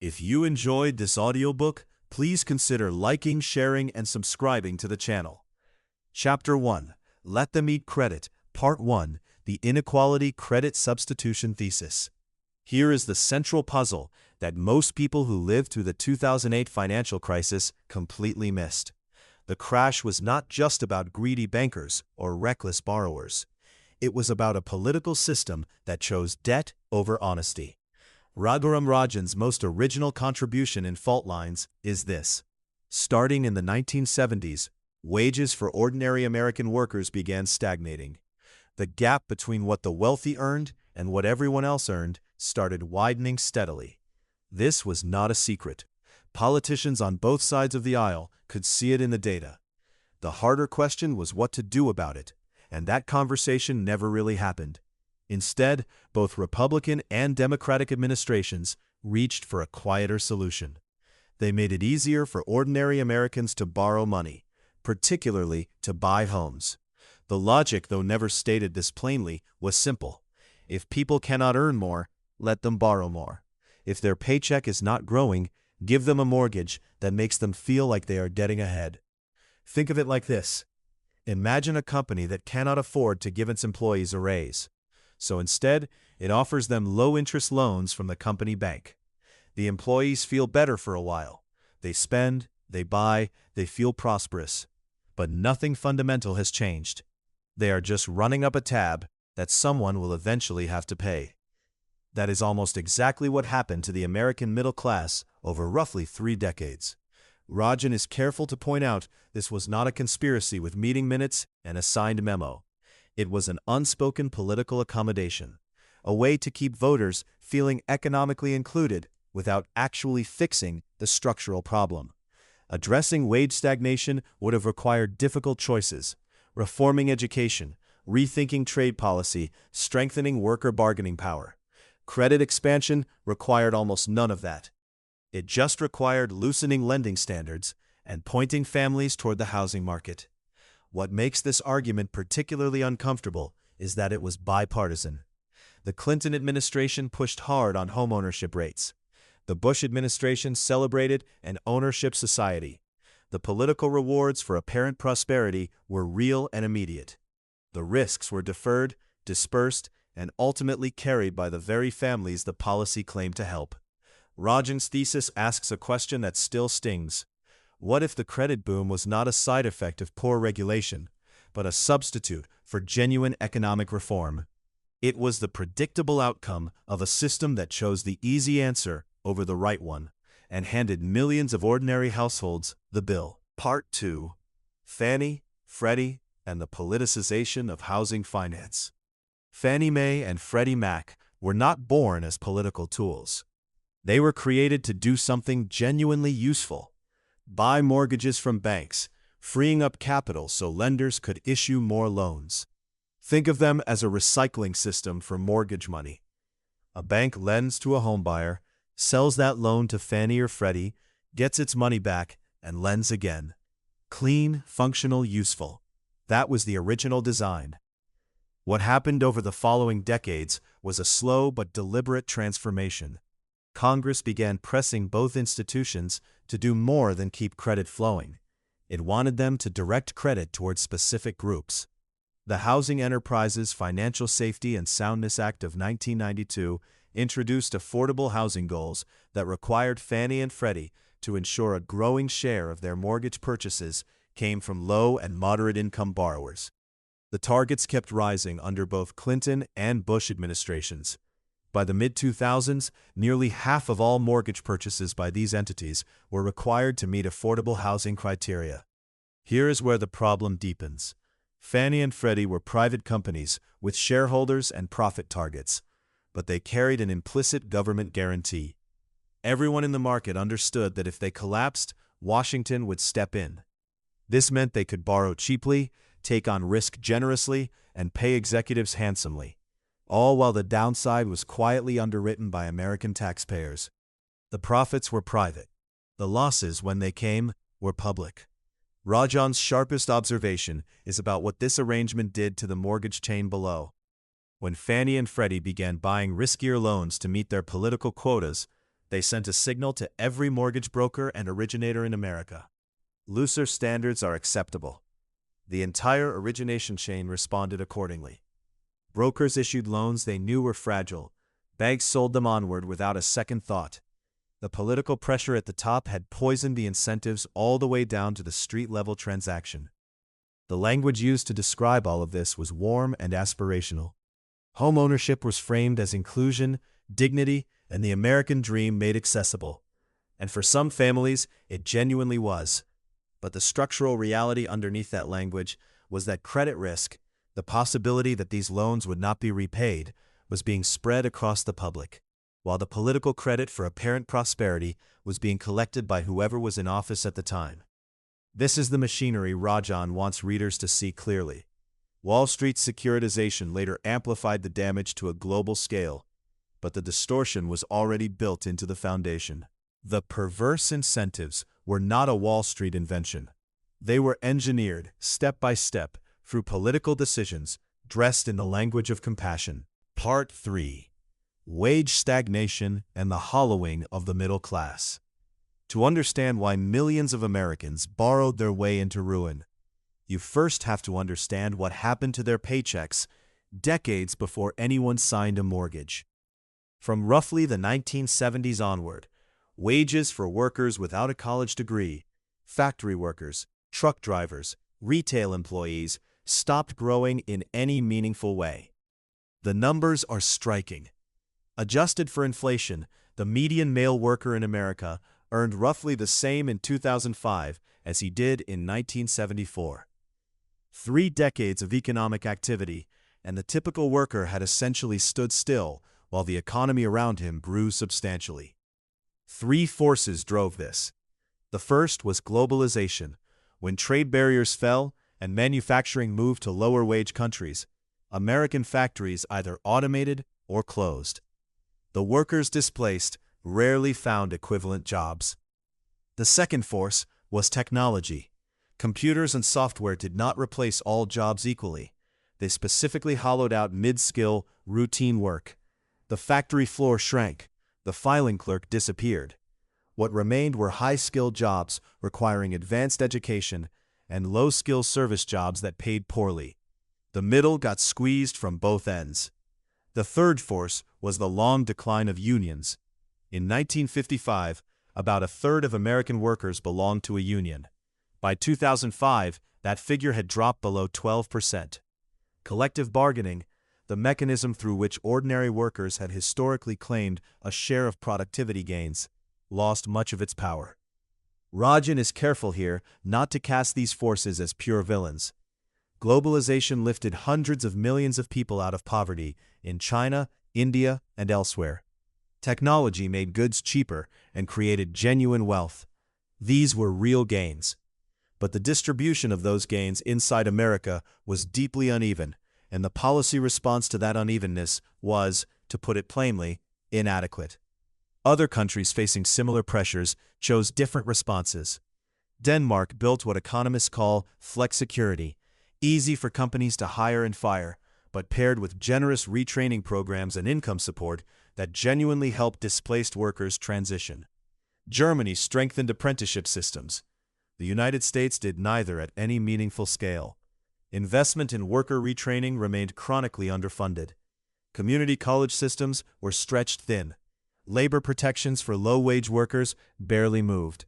If you enjoyed this audiobook, please consider liking, sharing, and subscribing to the channel. Chapter 1, Let Them Eat Credit, Part 1, The Inequality Credit Substitution Thesis. Here is the central puzzle that most people who lived through the 2008 financial crisis completely missed. The crash was not just about greedy bankers or reckless borrowers. It was about a political system that chose debt over honesty. Raghuram Rajan's most original contribution in Fault Lines is this. Starting in the 1970s, wages for ordinary American workers began stagnating. The gap between what the wealthy earned and what everyone else earned started widening steadily. This was not a secret. Politicians on both sides of the aisle could see it in the data. The harder question was what to do about it, and that conversation never really happened. Instead, both Republican and Democratic administrations reached for a quieter solution. They made it easier for ordinary Americans to borrow money, particularly to buy homes. The logic, though never stated this plainly, was simple. If people cannot earn more, let them borrow more. If their paycheck is not growing, give them a mortgage that makes them feel like they are getting ahead. Think of it like this. Imagine a company that cannot afford to give its employees a raise. So instead, it offers them low-interest loans from the company bank. The employees feel better for a while. They spend, they buy, they feel prosperous. But nothing fundamental has changed. They are just running up a tab that someone will eventually have to pay. That is almost exactly what happened to the American middle class over roughly 3 decades. Rajan is careful to point out this was not a conspiracy with meeting minutes and a signed memo. It was an unspoken political accommodation, a way to keep voters feeling economically included without actually fixing the structural problem. Addressing wage stagnation would have required difficult choices: reforming education, rethinking trade policy, strengthening worker bargaining power. Credit expansion required almost none of that. It just required loosening lending standards and pointing families toward the housing market. What makes this argument particularly uncomfortable is that it was bipartisan. The Clinton administration pushed hard on homeownership rates. The Bush administration celebrated an ownership society. The political rewards for apparent prosperity were real and immediate. The risks were deferred, dispersed, and ultimately carried by the very families the policy claimed to help. Rajan's thesis asks a question that still stings. What if the credit boom was not a side effect of poor regulation, but a substitute for genuine economic reform? It was the predictable outcome of a system that chose the easy answer over the right one and handed millions of ordinary households the bill. Part 2. Fannie, Freddie, and the Politicization of Housing Finance. Fannie Mae and Freddie Mac were not born as political tools. They were created to do something genuinely useful: buy mortgages from banks, freeing up capital so lenders could issue more loans. Think of them as a recycling system for mortgage money. A bank lends to a homebuyer, sells that loan to Fannie or Freddie, gets its money back, and lends again. Clean, functional, useful. That was the original design. What happened over the following decades was a slow but deliberate transformation. Congress began pressing both institutions to do more than keep credit flowing. It wanted them to direct credit towards specific groups. The Housing Enterprises Financial Safety and Soundness Act of 1992 introduced affordable housing goals that required Fannie and Freddie to ensure a growing share of their mortgage purchases came from low and moderate income borrowers. The targets kept rising under both Clinton and Bush administrations. By the mid-2000s, nearly half of all mortgage purchases by these entities were required to meet affordable housing criteria. Here is where the problem deepens. Fannie and Freddie were private companies with shareholders and profit targets, but they carried an implicit government guarantee. Everyone in the market understood that if they collapsed, Washington would step in. This meant they could borrow cheaply, take on risk generously, and pay executives handsomely, all while the downside was quietly underwritten by American taxpayers. The profits were private. The losses, when they came, were public. Rajan's sharpest observation is about what this arrangement did to the mortgage chain below. When Fannie and Freddie began buying riskier loans to meet their political quotas, They sent a signal to every mortgage broker and originator in America. Looser standards are acceptable. The entire origination chain responded accordingly. Brokers issued loans they knew were fragile. Banks sold them onward without a second thought. The political pressure at the top had poisoned the incentives all the way down to the street-level transaction. The language used to describe all of this was warm and aspirational. Home ownership was framed as inclusion, dignity, and the American dream made accessible. And for some families, it genuinely was. But the structural reality underneath that language was that credit risk, the possibility that these loans would not be repaid, was being spread across the public, while the political credit for apparent prosperity was being collected by whoever was in office at the time. This is the machinery Rajan wants readers to see clearly. Wall Street's securitization later amplified the damage to a global scale, but the distortion was already built into the foundation. The perverse incentives were not a Wall Street invention. They were engineered, step by step, through political decisions, dressed in the language of compassion. Part 3. Wage stagnation and the hollowing of the middle class. To understand why millions of Americans borrowed their way into ruin, you first have to understand what happened to their paychecks decades before anyone signed a mortgage. From roughly the 1970s onward, wages for workers without a college degree, factory workers, truck drivers, retail employees, stopped growing in any meaningful way. The numbers are striking. Adjusted for inflation, the median male worker in America earned roughly the same in 2005 as he did in 1974. 3 decades of economic activity, and the typical worker had essentially stood still while the economy around him grew substantially. 3 forces drove this. The first was globalization. When trade barriers fell and manufacturing moved to lower-wage countries, American factories either automated or closed. The workers displaced rarely found equivalent jobs. The second force was technology. Computers and software did not replace all jobs equally. They specifically hollowed out mid-skill, routine work. The factory floor shrank. The filing clerk disappeared. What remained were high-skilled jobs requiring advanced education and low-skill service jobs that paid poorly. The middle got squeezed from both ends. The third force was the long decline of unions. In 1955, about a third of American workers belonged to a union. By 2005, that figure had dropped below 12%. Collective bargaining, the mechanism through which ordinary workers had historically claimed a share of productivity gains, lost much of its power. Rajan is careful here not to cast these forces as pure villains. Globalization lifted hundreds of millions of people out of poverty in China, India, and elsewhere. Technology made goods cheaper and created genuine wealth. These were real gains. But the distribution of those gains inside America was deeply uneven, and the policy response to that unevenness was, to put it plainly, inadequate. Other countries facing similar pressures chose different responses. Denmark built what economists call flexicurity, easy for companies to hire and fire, but paired with generous retraining programs and income support that genuinely helped displaced workers transition. Germany strengthened apprenticeship systems. The United States did neither at any meaningful scale. Investment in worker retraining remained chronically underfunded. Community college systems were stretched thin. Labor protections for low-wage workers barely moved.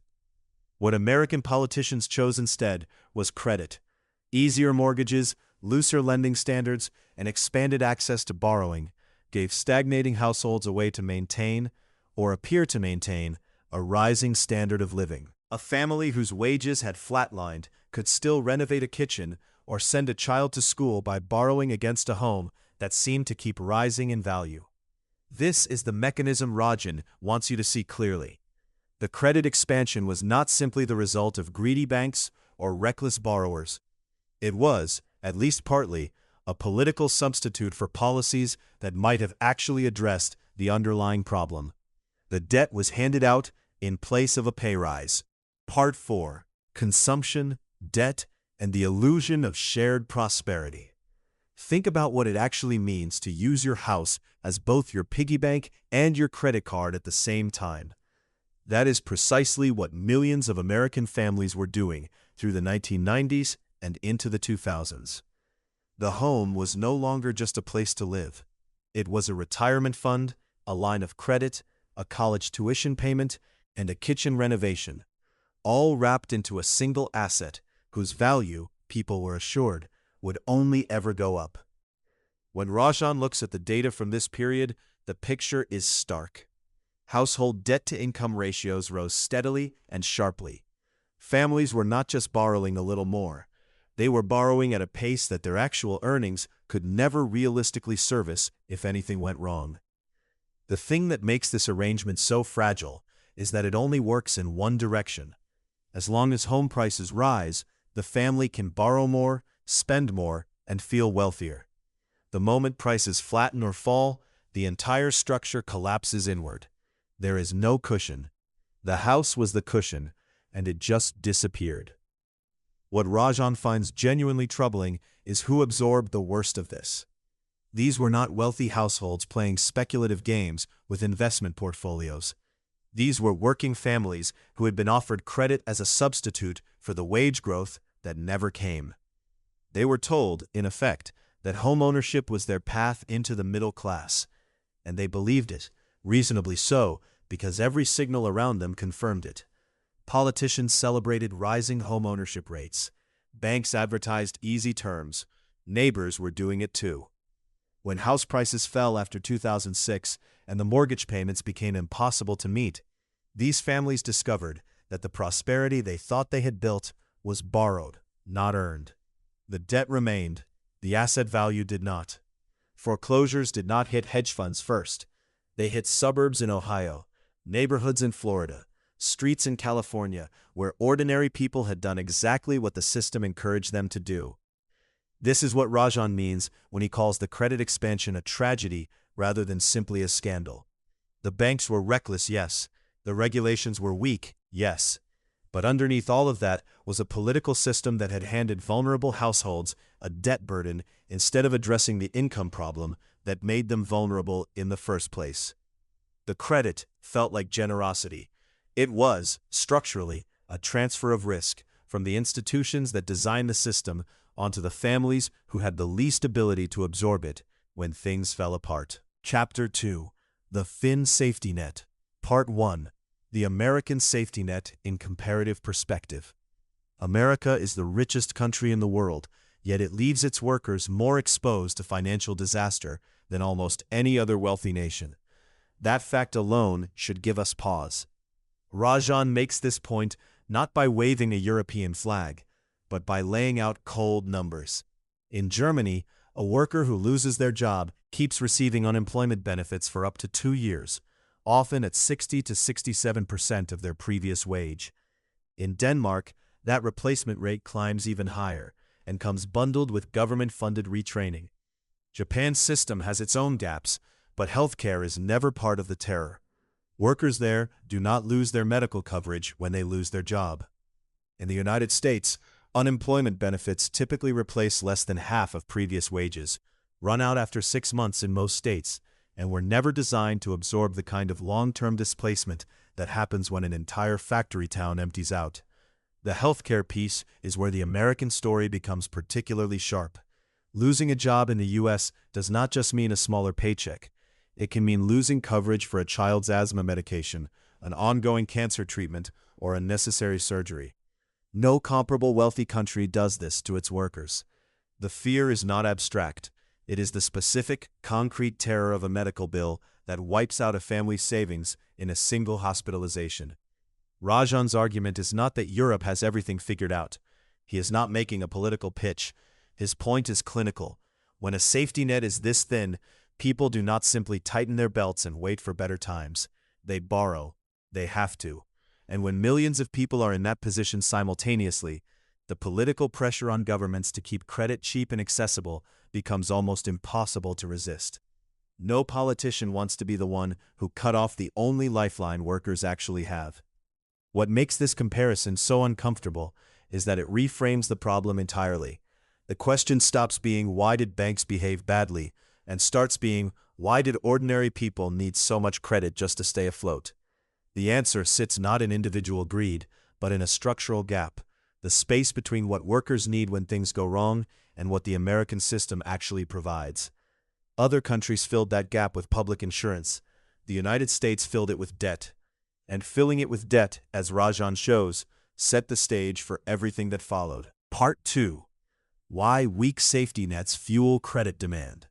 What American politicians chose instead was credit. Easier mortgages, looser lending standards, and expanded access to borrowing gave stagnating households a way to maintain, or appear to maintain, a rising standard of living. A family whose wages had flatlined could still renovate a kitchen or send a child to school by borrowing against a home that seemed to keep rising in value. This is the mechanism Rajan wants you to see clearly. The credit expansion was not simply the result of greedy banks or reckless borrowers. It was, at least partly, a political substitute for policies that might have actually addressed the underlying problem. The debt was handed out in place of a pay rise. Part 4. Consumption, Debt, and the Illusion of Shared Prosperity. Think about what it actually means to use your house as both your piggy bank and your credit card at the same time. That is precisely what millions of American families were doing through the 1990s and into the 2000s. The home was no longer just a place to live. It was a retirement fund, a line of credit, a college tuition payment, and a kitchen renovation, all wrapped into a single asset whose value, people were assured, would only ever go up. When Rajan looks at the data from this period, the picture is stark. Household debt-to-income ratios rose steadily and sharply. Families were not just borrowing a little more. They were borrowing at a pace that their actual earnings could never realistically service if anything went wrong. The thing that makes this arrangement so fragile is that it only works in one direction. As long as home prices rise, the family can borrow more, spend more, and feel wealthier. The moment prices flatten or fall, the entire structure collapses inward. There is no cushion. The house was the cushion, and it just disappeared. What Rajan finds genuinely troubling is who absorbed the worst of this. These were not wealthy households playing speculative games with investment portfolios. These were working families who had been offered credit as a substitute for the wage growth that never came. They were told, in effect, that homeownership was their path into the middle class, and they believed it, reasonably so, because every signal around them confirmed it. Politicians celebrated rising homeownership rates. Banks advertised easy terms. Neighbors were doing it too. When house prices fell after 2006 and the mortgage payments became impossible to meet, these families discovered that the prosperity they thought they had built was borrowed, not earned. The debt remained, the asset value did not. Foreclosures did not hit hedge funds first. They hit suburbs in Ohio, neighborhoods in Florida, streets in California, where ordinary people had done exactly what the system encouraged them to do. This is what Rajan means when he calls the credit expansion a tragedy rather than simply a scandal. The banks were reckless, yes. The regulations were weak, yes. But underneath all of that was a political system that had handed vulnerable households a debt burden instead of addressing the income problem that made them vulnerable in the first place. The credit felt like generosity. It was, structurally, a transfer of risk from the institutions that designed the system onto the families who had the least ability to absorb it when things fell apart. Chapter 2. The Fin Safety Net. Part 1. The American Safety Net in Comparative Perspective. America is the richest country in the world, yet it leaves its workers more exposed to financial disaster than almost any other wealthy nation. That fact alone should give us pause. Rajan makes this point not by waving a European flag, but by laying out cold numbers. In Germany, a worker who loses their job keeps receiving unemployment benefits for up to 2 years, often at 60 to 67% of their previous wage. In Denmark, that replacement rate climbs even higher and comes bundled with government-funded retraining. Japan's system has its own gaps, but healthcare is never part of the terror. Workers there do not lose their medical coverage when they lose their job. In the United States, unemployment benefits typically replace less than half of previous wages, run out after 6 months in most states, and were never designed to absorb the kind of long-term displacement that happens when an entire factory town empties out. The healthcare piece is where the American story becomes particularly sharp. Losing a job in the U.S. does not just mean a smaller paycheck. It can mean losing coverage for a child's asthma medication, an ongoing cancer treatment, or unnecessary surgery. No comparable wealthy country does this to its workers. The fear is not abstract. It is the specific, concrete terror of a medical bill that wipes out a family's savings in a single hospitalization. Rajan's argument is not that Europe has everything figured out. He is not making a political pitch. His point is clinical. When a safety net is this thin, people do not simply tighten their belts and wait for better times. They borrow. They have to. And when millions of people are in that position simultaneously, the political pressure on governments to keep credit cheap and accessible becomes almost impossible to resist. No politician wants to be the one who cut off the only lifeline workers actually have. What makes this comparison so uncomfortable is that it reframes the problem entirely. The question stops being why did banks behave badly and starts being why did ordinary people need so much credit just to stay afloat? The answer sits not in individual greed, but in a structural gap, the space between what workers need when things go wrong and what the American system actually provides. Other countries filled that gap with public insurance. The United States filled it with debt. And filling it with debt, as Rajan shows, set the stage for everything that followed. Part 2. Why weak safety nets fuel credit demand.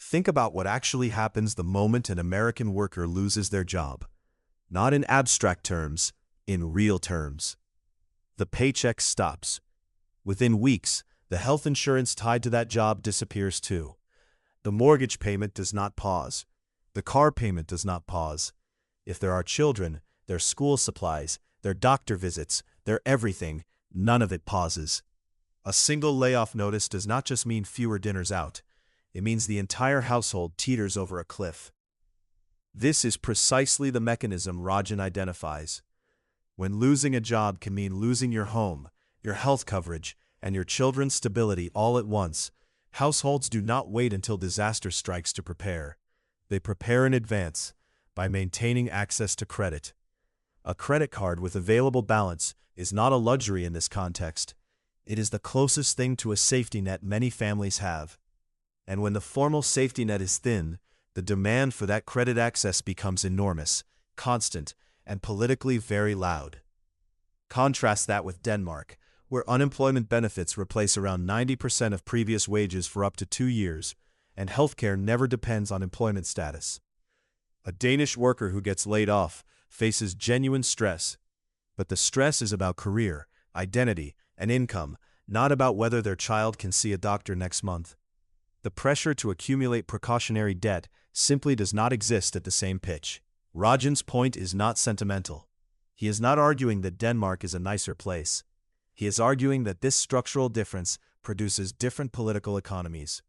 Think about what actually happens the moment an American worker loses their job. Not in abstract terms, in real terms. The paycheck stops. Within weeks, the health insurance tied to that job disappears too. The mortgage payment does not pause. The car payment does not pause. If there are children, their school supplies, their doctor visits, their everything, none of it pauses. A single layoff notice does not just mean fewer dinners out. It means the entire household teeters over a cliff. This is precisely the mechanism Rajan identifies. When losing a job can mean losing your home, your health coverage, and your children's stability all at once, households do not wait until disaster strikes to prepare. They prepare in advance by maintaining access to credit. A credit card with available balance is not a luxury in this context. It is the closest thing to a safety net many families have. And when the formal safety net is thin, the demand for that credit access becomes enormous, constant, and politically very loud. Contrast that with Denmark, where unemployment benefits replace around 90% of previous wages for up to 2 years, and healthcare never depends on employment status. A Danish worker who gets laid off faces genuine stress, but the stress is about career, identity, and income, not about whether their child can see a doctor next month. The pressure to accumulate precautionary debt simply does not exist at the same pitch. Rajan's point is not sentimental. He is not arguing that Denmark is a nicer place. He is arguing that this structural difference produces different political economies.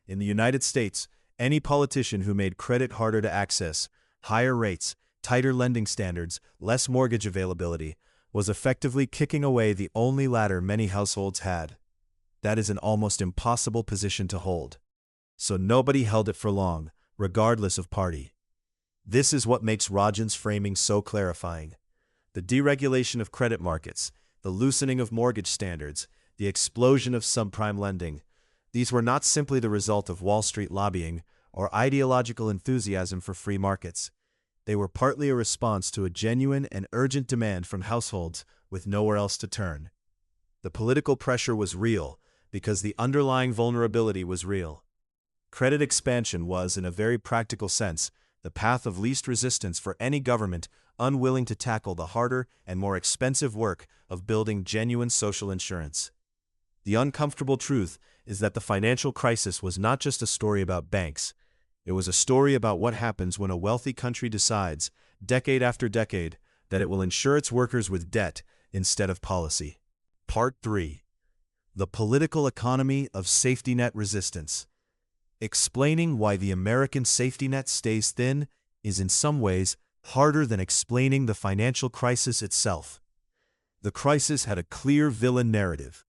In the United States, any politician who made credit harder to access, higher rates, tighter lending standards, less mortgage availability, was effectively kicking away the only ladder many households had. That is an almost impossible position to hold. So nobody held it for long, regardless of party. This is what makes Rajan's framing so clarifying. The deregulation of credit markets, the loosening of mortgage standards, the explosion of subprime lending, these were not simply the result of Wall Street lobbying or ideological enthusiasm for free markets. They were partly a response to a genuine and urgent demand from households with nowhere else to turn. The political pressure was real because the underlying vulnerability was real. Credit expansion was, in a very practical sense, the path of least resistance for any government unwilling to tackle the harder and more expensive work of building genuine social insurance. The uncomfortable truth is that the financial crisis was not just a story about banks. It was a story about what happens when a wealthy country decides, decade after decade, that it will insure its workers with debt instead of policy. Part 3. The Political Economy of Safety Net Resistance. Explaining why the American safety net stays thin is in some ways harder than explaining the financial crisis itself. The crisis had a clear villain narrative.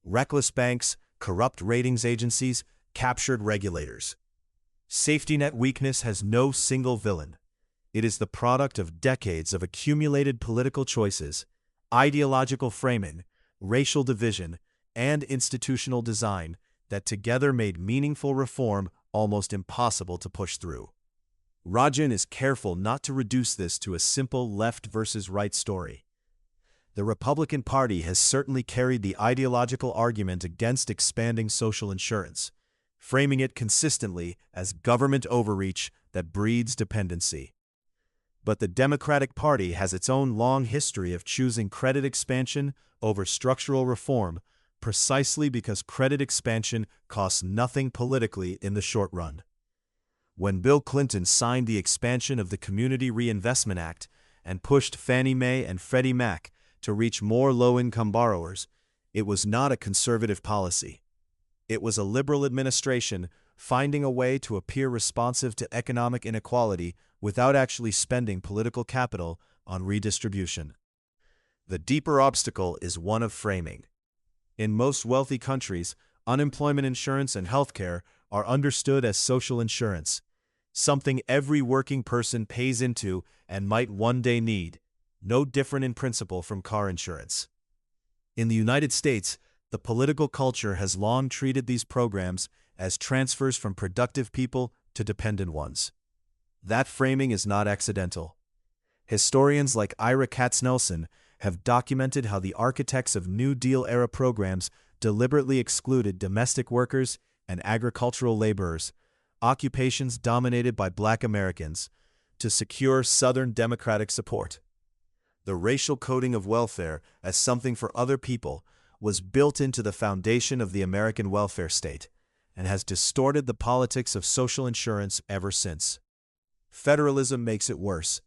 Reckless banks, corrupt ratings agencies, captured regulators. Safety net weakness has no single villain. It is the product of decades of accumulated political choices, ideological framing, racial division, and institutional design that together made meaningful reform almost impossible to push through. Rajan is careful not to reduce this to a simple left versus right story. The Republican Party has certainly carried the ideological argument against expanding social insurance, framing it consistently as government overreach that breeds dependency. But the Democratic Party has its own long history of choosing credit expansion over structural reform precisely because credit expansion costs nothing politically in the short run. When Bill Clinton signed the expansion of the Community Reinvestment Act and pushed Fannie Mae and Freddie Mac to reach more low-income borrowers, it was not a conservative policy. It was a liberal administration finding a way to appear responsive to economic inequality without actually spending political capital on redistribution. The deeper obstacle is one of framing. In most wealthy countries, Unemployment insurance and healthcare are understood as social insurance, something every working person pays into and might one day need, no different in principle from car insurance. In the United States, the political culture has long treated these programs as transfers from productive people to dependent ones. That framing is not accidental. Historians like Ira Katznelson have documented how the architects of New Deal-era programs deliberately excluded domestic workers and agricultural laborers, occupations dominated by Black Americans, to secure Southern Democratic support. The racial coding of welfare as something for other people was built into the foundation of the American welfare state and has distorted the politics of social insurance ever since. Federalism makes it worse.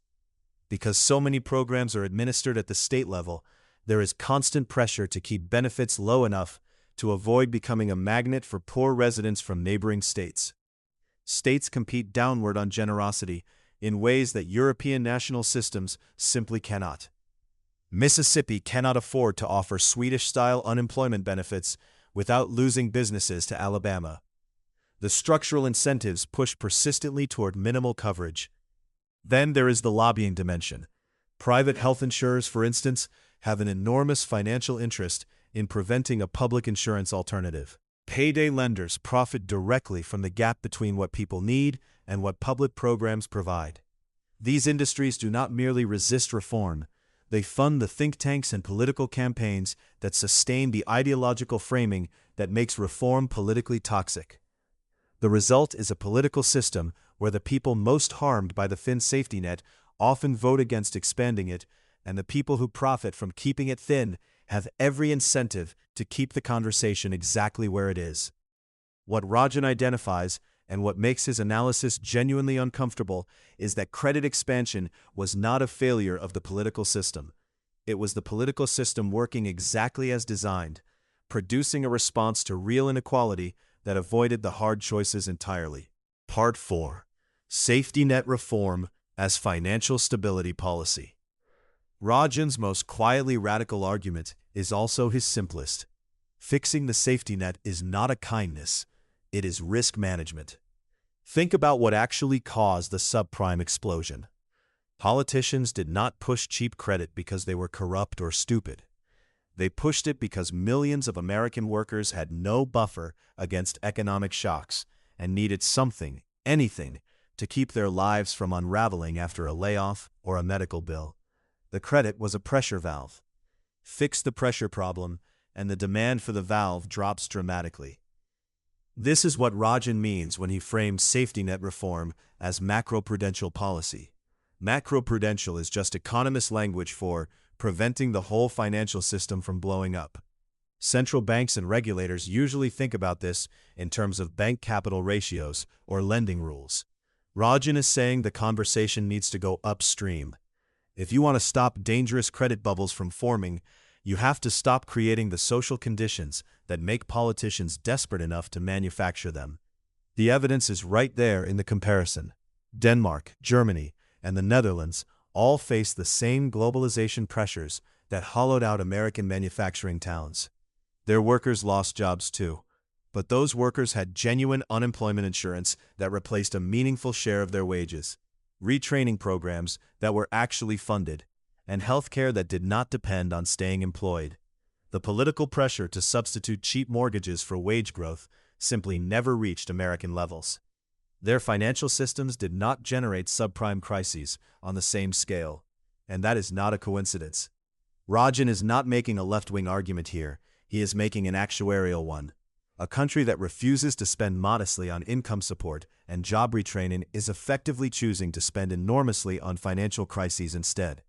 Because so many programs are administered at the state level, there is constant pressure to keep benefits low enough to avoid becoming a magnet for poor residents from neighboring states. States compete downward on generosity in ways that European national systems simply cannot. Mississippi cannot afford to offer Swedish-style unemployment benefits without losing businesses to Alabama. The structural incentives push persistently toward minimal coverage. Then there is the lobbying dimension. Private health insurers, for instance, have an enormous financial interest in preventing a public insurance alternative. Payday lenders profit directly from the gap between what people need and what public programs provide. These industries do not merely resist reform, they fund the think tanks and political campaigns that sustain the ideological framing that makes reform politically toxic. The result is a political system where the people most harmed by the thin safety net often vote against expanding it, and the people who profit from keeping it thin have every incentive to keep the conversation exactly where it is. What Rajan identifies, and what makes his analysis genuinely uncomfortable, is that credit expansion was not a failure of the political system. It was the political system working exactly as designed, producing a response to real inequality that avoided the hard choices entirely. Part 4. Safety Net Reform as Financial Stability Policy. Rajan's most quietly radical argument is also his simplest. Fixing the safety net is not a kindness, it is risk management. Think about what actually caused the subprime explosion. Politicians did not push cheap credit because they were corrupt or stupid. They pushed it because millions of American workers had no buffer against economic shocks and needed something, anything, to keep their lives from unraveling after a layoff or a medical bill. The credit was a pressure valve. Fix the pressure problem, and the demand for the valve drops dramatically. This is what Rajan means when he frames safety net reform as macroprudential policy. Macroprudential is just economist language for preventing the whole financial system from blowing up. Central banks and regulators usually think about this in terms of bank capital ratios or lending rules. Rajan is saying the conversation needs to go upstream. If you want to stop dangerous credit bubbles from forming, you have to stop creating the social conditions that make politicians desperate enough to manufacture them. The evidence is right there in the comparison. Denmark, Germany, and the Netherlands all face the same globalization pressures that hollowed out American manufacturing towns. Their workers lost jobs too, but those workers had genuine unemployment insurance that replaced a meaningful share of their wages, retraining programs that were actually funded, and healthcare that did not depend on staying employed. The political pressure to substitute cheap mortgages for wage growth simply never reached American levels. Their financial systems did not generate subprime crises on the same scale, and that is not a coincidence. Rajan is not making a left-wing argument here, he is making an actuarial one. A country that refuses to spend modestly on income support and job retraining is effectively choosing to spend enormously on financial crises instead.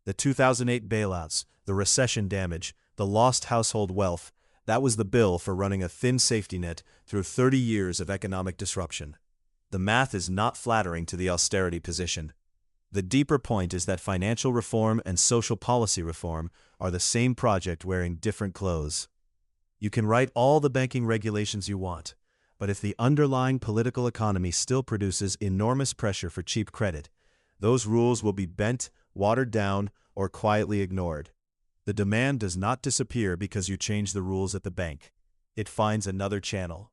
The 2008 bailouts, the recession damage, the lost household wealth, that was the bill for running a thin safety net through 30 years of economic disruption. The math is not flattering to the austerity position. The deeper point is that financial reform and social policy reform are the same project wearing different clothes. You can write all the banking regulations you want, but if the underlying political economy still produces enormous pressure for cheap credit, those rules will be bent, watered down, or quietly ignored. The demand does not disappear because you change the rules at the bank. it finds another channel.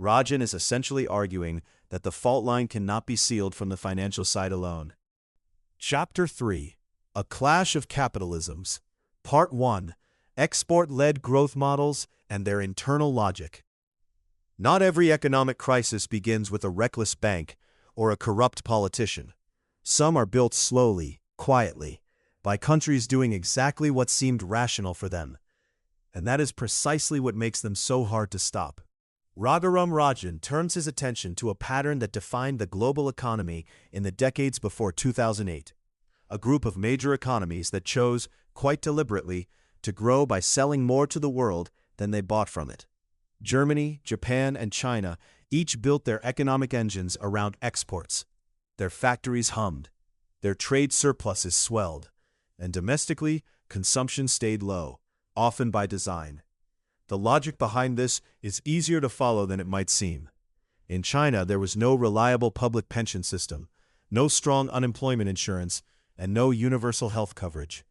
Rajan is essentially arguing that the fault line cannot be sealed from the financial side alone. Chapter 3: A Clash of Capitalisms. Part 1: Export-led growth models and their internal logic. Not every economic crisis begins with a reckless bank or a corrupt politician. Some are built slowly, quietly, by countries doing exactly what seemed rational for them. And that is precisely what makes them so hard to stop. Raghuram Rajan turns his attention to a pattern that defined the global economy in the decades before 2008. A group of major economies that chose, quite deliberately, to grow by selling more to the world than they bought from it. Germany, Japan, and China each built their economic engines around exports. Their factories hummed, their trade surpluses swelled, and domestically, consumption stayed low, often by design. The logic behind this is easier to follow than it might seem. In China, there was no reliable public pension system, no strong unemployment insurance, and no universal health coverage.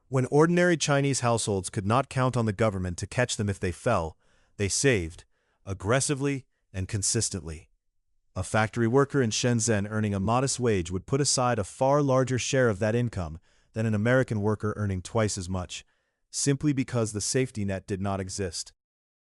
When ordinary Chinese households could not count on the government to catch them if they fell, they saved, aggressively and consistently. A factory worker in Shenzhen earning a modest wage would put aside a far larger share of that income than an American worker earning twice as much, simply because the safety net did not exist.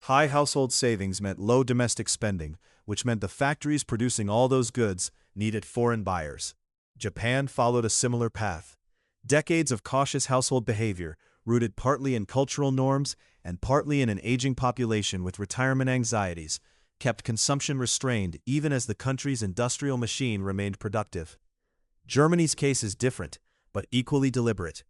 High household savings meant low domestic spending, which meant the factories producing all those goods needed foreign buyers. Japan followed a similar path. Decades of cautious household behavior, rooted partly in cultural norms and partly in an aging population with retirement anxieties, kept consumption restrained even as the country's industrial machine remained productive. Germany's case is different, but equally deliberate.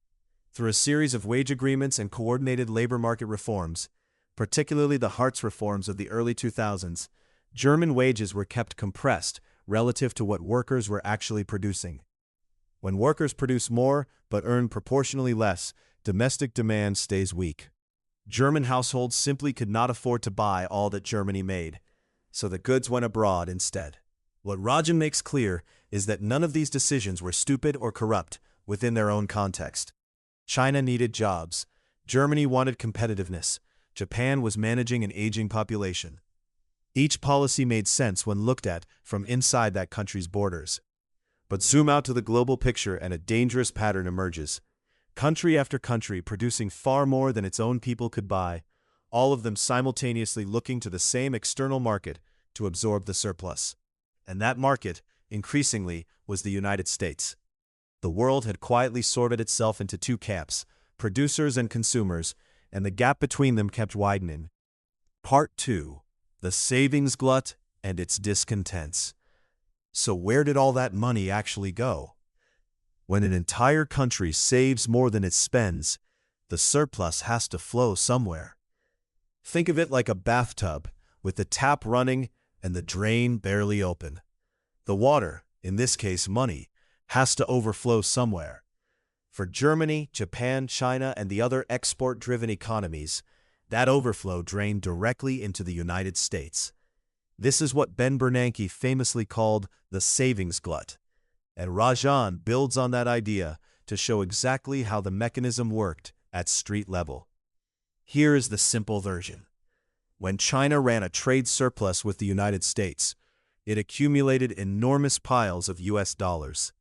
Through a series of wage agreements and coordinated labor market reforms, particularly the Hartz reforms of the early 2000s, German wages were kept compressed relative to what workers were actually producing. When workers produce more but earn proportionally less, domestic demand stays weak. German households simply could not afford to buy all that Germany made, so the goods went abroad instead. What Rajan makes clear is that none of these decisions were stupid or corrupt within their own context. China needed jobs. Germany wanted competitiveness. Japan was managing an aging population. Each policy made sense when looked at from inside that country's borders. But zoom out to the global picture and a dangerous pattern emerges. Country after country producing far more than its own people could buy, all of them simultaneously looking to the same external market to absorb the surplus. And that market, increasingly, was the United States. The world had quietly sorted itself into two camps, producers and consumers, and the gap between them kept widening. Part 2: The Savings Glut and its Discontents. So where did all that money actually go? When an entire country saves more than it spends, the surplus has to flow somewhere. Think of it like a bathtub, with the tap running and the drain barely open. The water, in this case money, has to overflow somewhere. For Germany, Japan, China, and the other export-driven economies, that overflow drained directly into the United States. This is what Ben Bernanke famously called the savings glut, and Rajan builds on that idea to show exactly how the mechanism worked at street level. Here is the simple version. When China ran a trade surplus with the United States, it accumulated enormous piles of US dollars.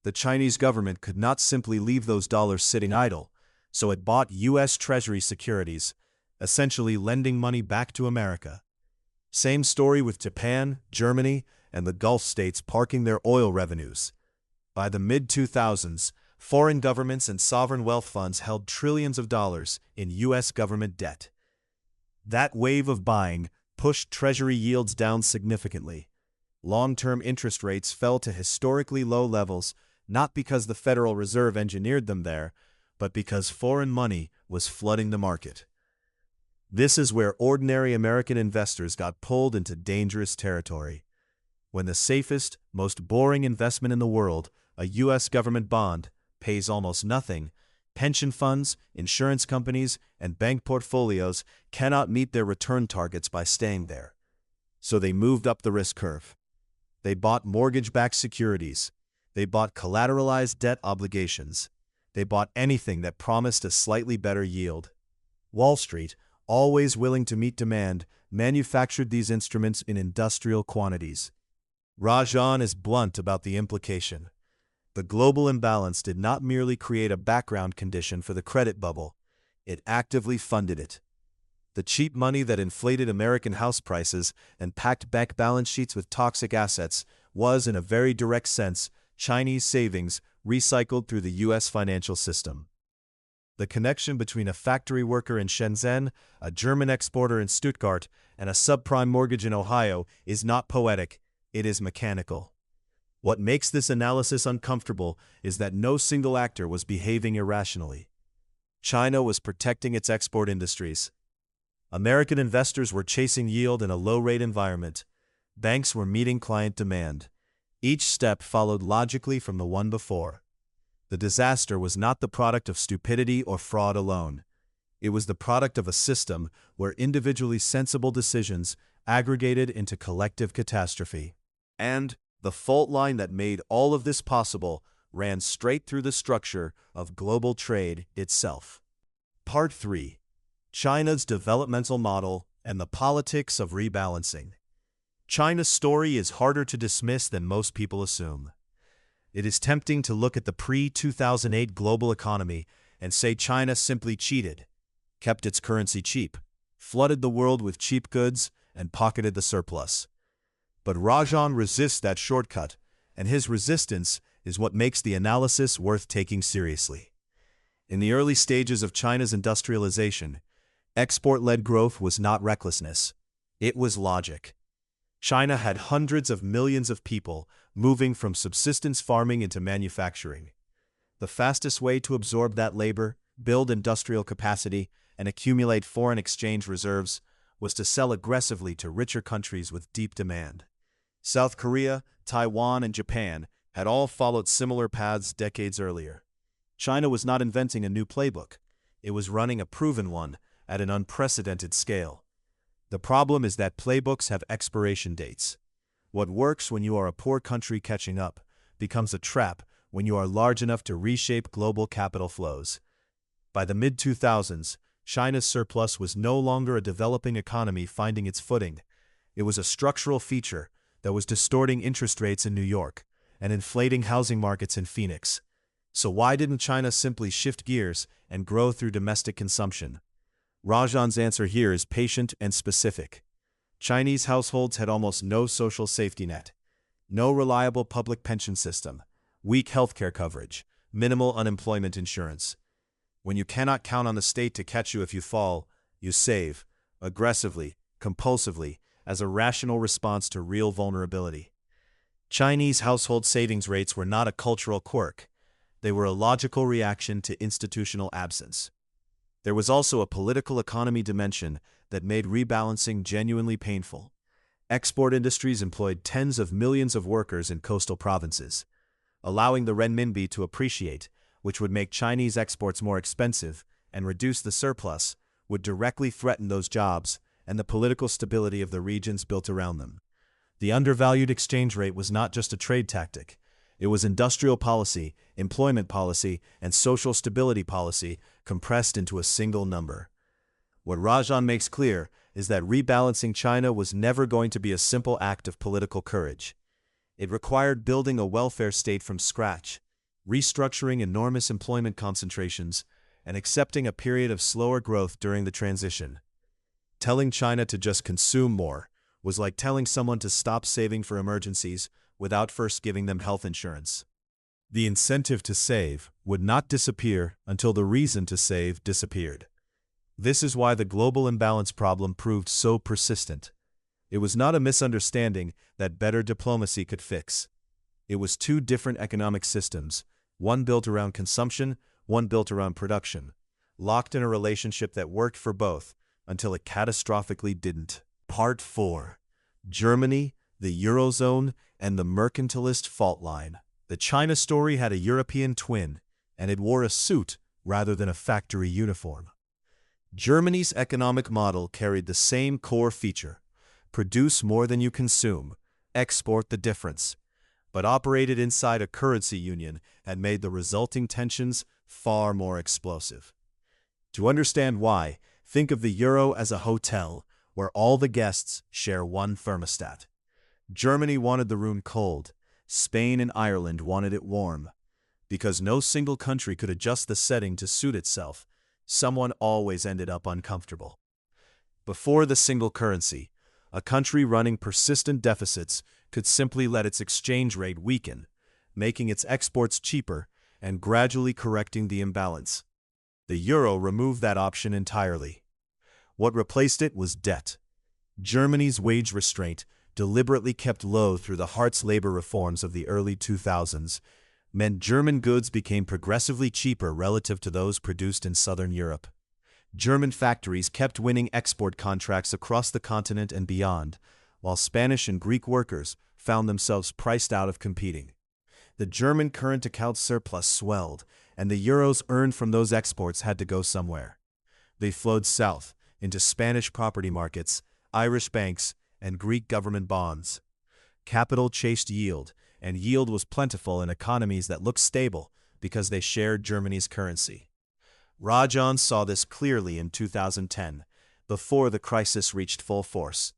The Chinese government could not simply leave those dollars sitting idle, so it bought US Treasury securities, essentially lending money back to America. Same story with Japan, Germany, and the Gulf states parking their oil revenues. By the mid-2000s, foreign governments and sovereign wealth funds held trillions of dollars in US government debt. That wave of buying pushed Treasury yields down significantly. Long-term interest rates fell to historically low levels, not because the Federal Reserve engineered them there, but because foreign money was flooding the market. This is where ordinary American investors got pulled into dangerous territory. When the safest, most boring investment in the world, a U.S. government bond, pays almost nothing, pension funds, insurance companies, and bank portfolios cannot meet their return targets by staying there. So they moved up the risk curve. They bought mortgage-backed securities. They bought collateralized debt obligations. They bought anything that promised a slightly better yield. Wall Street, always willing to meet demand, manufactured these instruments in industrial quantities. Rajan is blunt about the implication. The global imbalance did not merely create a background condition for the credit bubble, it actively funded it. The cheap money that inflated American house prices and packed bank balance sheets with toxic assets was, in a very direct sense, Chinese savings recycled through the U.S. financial system. The connection between a factory worker in Shenzhen, a German exporter in Stuttgart, and a subprime mortgage in Ohio is not poetic, it is mechanical. What makes this analysis uncomfortable is that no single actor was behaving irrationally. China was protecting its export industries. American investors were chasing yield in a low-rate environment. Banks were meeting client demand. Each step followed logically from the one before. The disaster was not the product of stupidity or fraud alone. It was the product of a system where individually sensible decisions aggregated into collective catastrophe. And the fault line that made all of this possible ran straight through the structure of global trade itself. Part 3. China's developmental model and the politics of rebalancing. China's story is harder to dismiss than most people assume. It is tempting to look at the pre-2008 global economy and say China simply cheated, kept its currency cheap, flooded the world with cheap goods, and pocketed the surplus. But Rajan resists that shortcut, and his resistance is what makes the analysis worth taking seriously. In the early stages of China's industrialization, export-led growth was not recklessness, it was logic. China had hundreds of millions of people moving from subsistence farming into manufacturing. The fastest way to absorb that labor, build industrial capacity, and accumulate foreign exchange reserves was to sell aggressively to richer countries with deep demand. South Korea, Taiwan, and Japan had all followed similar paths decades earlier. China was not inventing a new playbook. It was running a proven one at an unprecedented scale. The problem is that playbooks have expiration dates. What works when you are a poor country catching up becomes a trap when you are large enough to reshape global capital flows. By the mid-2000s, China's surplus was no longer a developing economy finding its footing. It was a structural feature that was distorting interest rates in New York and inflating housing markets in Phoenix. So why didn't China simply shift gears and grow through domestic consumption? Rajan's answer here is patient and specific. Chinese households had almost no social safety net, no reliable public pension system, weak healthcare coverage, minimal unemployment insurance. When you cannot count on the state to catch you if you fall, you save, aggressively, compulsively, as a rational response to real vulnerability. Chinese household savings rates were not a cultural quirk. They were a logical reaction to institutional absence. There was also a political economy dimension that made rebalancing genuinely painful. Export industries employed tens of millions of workers in coastal provinces. Allowing the renminbi to appreciate, which would make Chinese exports more expensive and reduce the surplus, would directly threaten those jobs and the political stability of the regions built around them. The undervalued exchange rate was not just a trade tactic. It was industrial policy, employment policy, and social stability policy compressed into a single number. What Rajan makes clear is that rebalancing China was never going to be a simple act of political courage. It required building a welfare state from scratch, restructuring enormous employment concentrations, and accepting a period of slower growth during the transition. Telling China to just consume more was like telling someone to stop saving for emergencies without first giving them health insurance. The incentive to save would not disappear until the reason to save disappeared. This is why the global imbalance problem proved so persistent. It was not a misunderstanding that better diplomacy could fix. It was two different economic systems, one built around consumption, one built around production, locked in a relationship that worked for both until it catastrophically didn't. Part 4. Germany, the Eurozone, and the Mercantilist fault line. The China story had a European twin, and it wore a suit rather than a factory uniform. Germany's economic model carried the same core feature: produce more than you consume, export the difference, but operated inside a currency union and made the resulting tensions far more explosive. To understand why, Think of the euro as a hotel, where all the guests share one thermostat. Germany wanted the room cold. Spain and Ireland wanted it warm. Because no single country could adjust the setting to suit itself, someone always ended up uncomfortable. Before the single currency, a country running persistent deficits could simply let its exchange rate weaken, making its exports cheaper and gradually correcting the imbalance. The euro removed that option entirely. What replaced it was debt. Germany's wage restraint, deliberately kept low through the Hartz labor reforms of the early 2000s, meant German goods became progressively cheaper relative to those produced in southern Europe. German factories kept winning export contracts across the continent and beyond, while Spanish and Greek workers found themselves priced out of competing. The German current account surplus swelled, and the euros earned from those exports had to go somewhere. They flowed south into Spanish property markets, Irish banks, and Greek government bonds. Capital chased yield, and yield was plentiful in economies that looked stable because they shared Germany's currency. Rajan saw this clearly in 2010, before the crisis reached full force.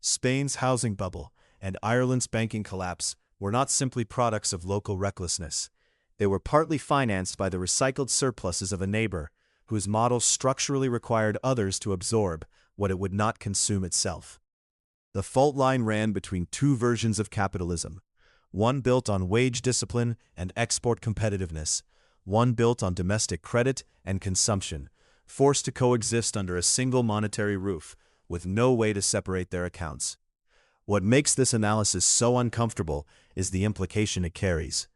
Spain's housing bubble and Ireland's banking collapse were not simply products of local recklessness. They were partly financed by the recycled surpluses of a neighbor whose model structurally required others to absorb what it would not consume itself. The fault line ran between two versions of capitalism, one built on wage discipline and export competitiveness, one built on domestic credit and consumption, forced to coexist under a single monetary roof, with no way to separate their accounts. What makes this analysis so uncomfortable is the implication it carries.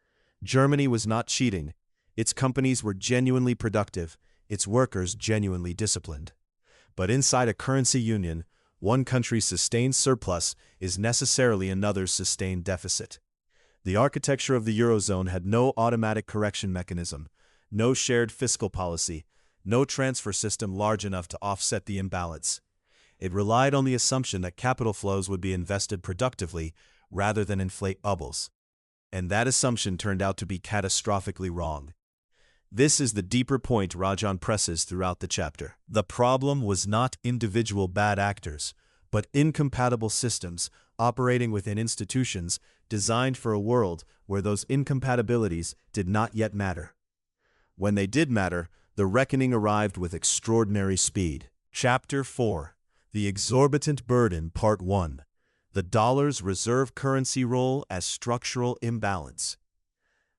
Germany was not cheating. Its companies were genuinely productive, its workers genuinely disciplined. But inside a currency union, one country's sustained surplus is necessarily another's sustained deficit. The architecture of the Eurozone had no automatic correction mechanism, no shared fiscal policy, no transfer system large enough to offset the imbalance. It relied on the assumption that capital flows would be invested productively rather than inflate bubbles. And that assumption turned out to be catastrophically wrong. This is the deeper point Rajan presses throughout the chapter. The problem was not individual bad actors, but incompatible systems operating within institutions designed for a world where those incompatibilities did not yet matter. When they did matter, the reckoning arrived with extraordinary speed. Chapter 4. The Exorbitant Burden, Part 1. The dollar's reserve currency role as structural imbalance.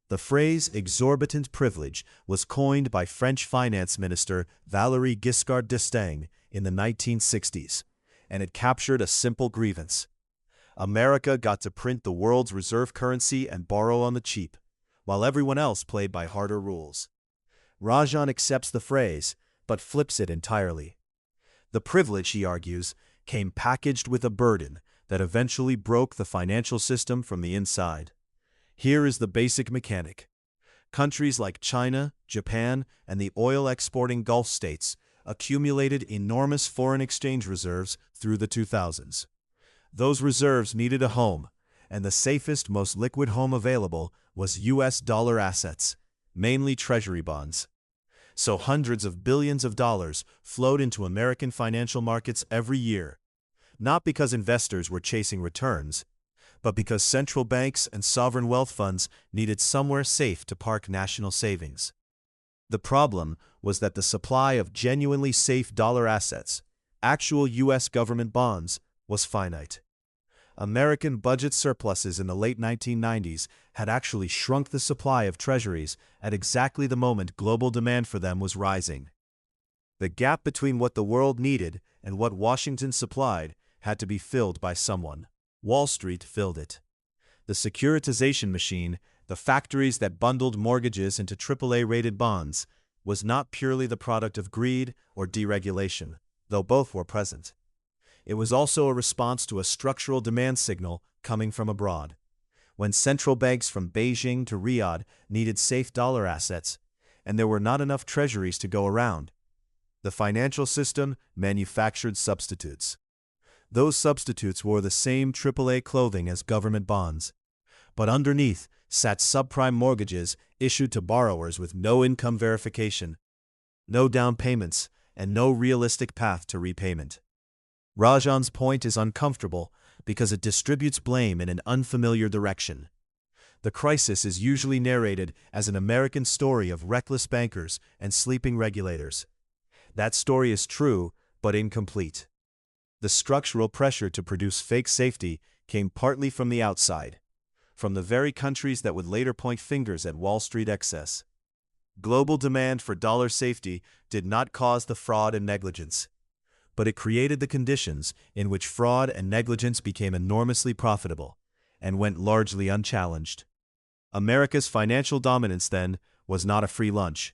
The phrase exorbitant privilege was coined by French finance minister Valéry Giscard d'Estaing in the 1960s, and it captured a simple grievance. America got to print the world's reserve currency and borrow on the cheap, while everyone else played by harder rules. Rajan accepts the phrase, but flips it entirely. The privilege, he argues, came packaged with a burden that eventually broke the financial system from the inside. Here is the basic mechanic. Countries like China, Japan, and the oil-exporting Gulf states accumulated enormous foreign exchange reserves through the 2000s. Those reserves needed a home, and the safest, most liquid home available was U.S. dollar assets, mainly treasury bonds. So hundreds of billions of dollars flowed into American financial markets every year, not because investors were chasing returns, but because central banks and sovereign wealth funds needed somewhere safe to park national savings. The problem was that the supply of genuinely safe dollar assets, actual U.S. government bonds, was finite. American budget surpluses in the late 1990s had actually shrunk the supply of treasuries at exactly the moment global demand for them was rising. The gap between what the world needed and what Washington supplied had to be filled by someone. Wall Street filled it. The securitization machine, the factories that bundled mortgages into AAA-rated bonds, was not purely the product of greed or deregulation, though both were present. It was also a response to a structural demand signal coming from abroad. When central banks from Beijing to Riyadh needed safe dollar assets, and there were not enough treasuries to go around, the financial system manufactured substitutes. Those substitutes wore the same AAA clothing as government bonds, but underneath sat subprime mortgages issued to borrowers with no income verification, no down payments, and no realistic path to repayment. Rajan's point is uncomfortable because it distributes blame in an unfamiliar direction. The crisis is usually narrated as an American story of reckless bankers and sleeping regulators. That story is true, but incomplete. The structural pressure to produce fake safety came partly from the outside, from the very countries that would later point fingers at Wall Street excess. Global demand for dollar safety did not cause the fraud and negligence, but it created the conditions in which fraud and negligence became enormously profitable and went largely unchallenged. America's financial dominance, then, was not a free lunch.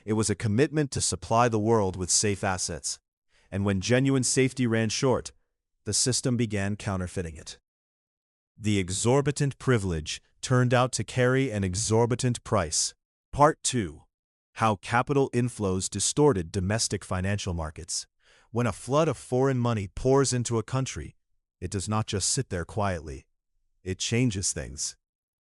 It was a commitment to supply the world with safe assets, and when genuine safety ran short, the system began counterfeiting it. The exorbitant privilege turned out to carry an exorbitant price. Part 2. How capital inflows distorted domestic financial markets. When a flood of foreign money pours into a country, it does not just sit there quietly. It changes things.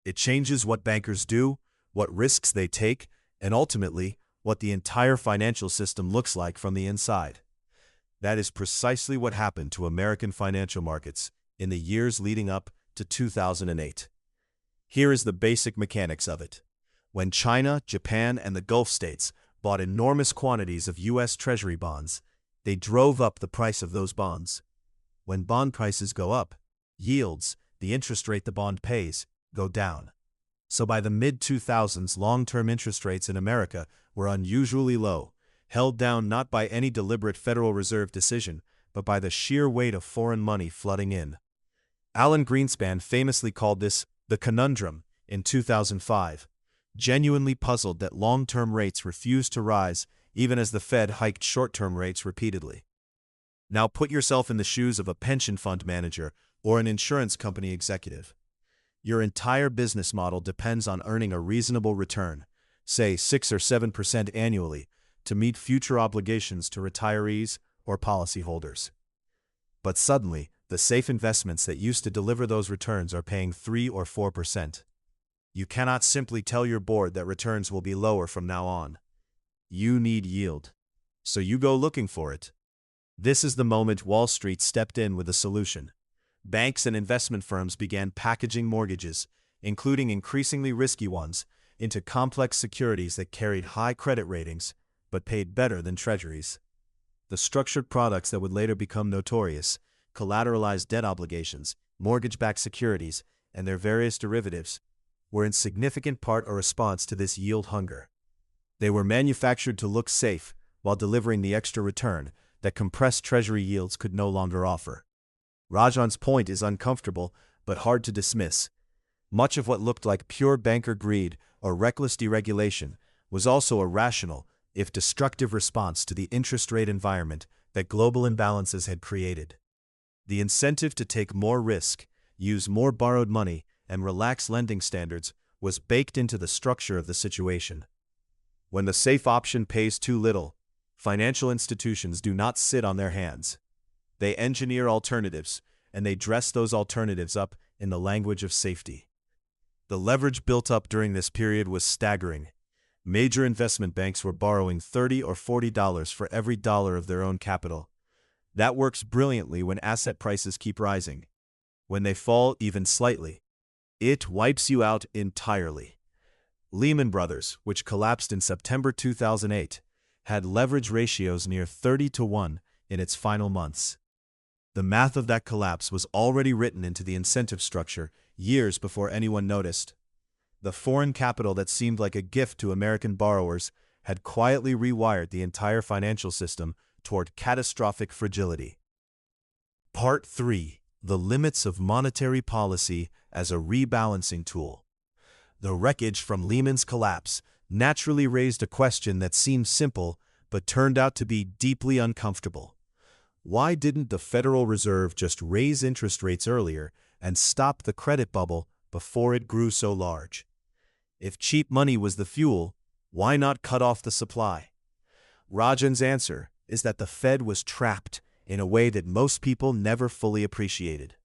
It changes what bankers do, what risks they take, and ultimately, what the entire financial system looks like from the inside. That is precisely what happened to American financial markets in the years leading up to 2008. Here is the basic mechanics of it. When China, Japan, and the Gulf states bought enormous quantities of U.S. Treasury bonds, they drove up the price of those bonds. When bond prices go up, yields, the interest rate the bond pays, go down. So by the mid-2000s, long-term interest rates in America were unusually low, held down not by any deliberate Federal Reserve decision, but by the sheer weight of foreign money flooding in. Alan Greenspan famously called this the conundrum in 2005, genuinely puzzled that long-term rates refused to rise even as the Fed hiked short-term rates repeatedly. Now put yourself in the shoes of a pension fund manager or an insurance company executive. Your entire business model depends on earning a reasonable return, say 6 or 7% annually, to meet future obligations to retirees or policyholders. But suddenly, the safe investments that used to deliver those returns are paying 3 or 4%. You cannot simply tell your board that returns will be lower from now on. You need yield. So you go looking for it. This is the moment Wall Street stepped in with a solution. Banks and investment firms began packaging mortgages, including increasingly risky ones, into complex securities that carried high credit ratings but paid better than treasuries. The structured products that would later become notorious, collateralized debt obligations, mortgage-backed securities, and their various derivatives, were in significant part a response to this yield hunger. They were manufactured to look safe while delivering the extra return that compressed treasury yields could no longer offer. Rajan's point is uncomfortable but hard to dismiss. Much of what looked like pure banker greed or reckless deregulation was also a rational, if destructive, response to the interest rate environment that global imbalances had created. The incentive to take more risk, use more borrowed money, and relax lending standards was baked into the structure of the situation. When the safe option pays too little, financial institutions do not sit on their hands. They engineer alternatives, and they dress those alternatives up in the language of safety. The leverage built up during this period was staggering. Major investment banks were borrowing $30 or $40 for every dollar of their own capital. That works brilliantly when asset prices keep rising. When they fall even slightly, it wipes you out entirely. Lehman Brothers, which collapsed in September 2008, had leverage ratios near 30-1 in its final months. The math of that collapse was already written into the incentive structure years before anyone noticed. The foreign capital that seemed like a gift to American borrowers had quietly rewired the entire financial system toward catastrophic fragility. Part 3. The limits of monetary policy as a rebalancing tool. The wreckage from Lehman's collapse naturally raised a question that seemed simple but turned out to be deeply uncomfortable. Why didn't the Federal Reserve just raise interest rates earlier and stop the credit bubble before it grew so large? If cheap money was the fuel, why not cut off the supply? Rajan's answer is that the Fed was trapped in a way that most people never fully appreciated.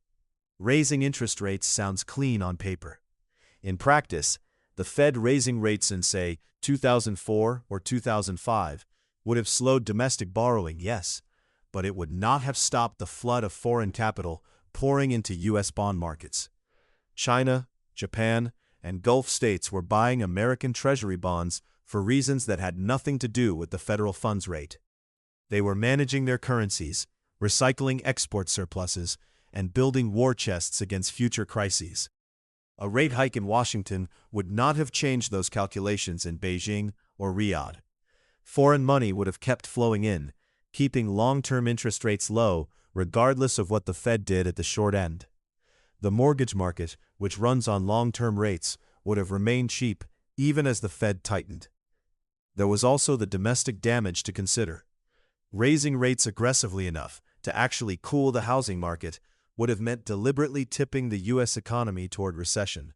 Raising interest rates sounds clean on paper. In practice, the Fed raising rates in, say, 2004 or 2005 would have slowed domestic borrowing, yes, but it would not have stopped the flood of foreign capital pouring into U.S. bond markets. China, Japan, and Gulf states were buying American Treasury bonds for reasons that had nothing to do with the federal funds rate. They were managing their currencies, recycling export surpluses, and building war chests against future crises. A rate hike in Washington would not have changed those calculations in Beijing or Riyadh. Foreign money would have kept flowing in, keeping long-term interest rates low regardless of what the Fed did at the short end. The mortgage market, which runs on long-term rates, would have remained cheap even as the Fed tightened. There was also the domestic damage to consider. Raising rates aggressively enough to actually cool the housing market would have meant deliberately tipping the U.S. economy toward recession.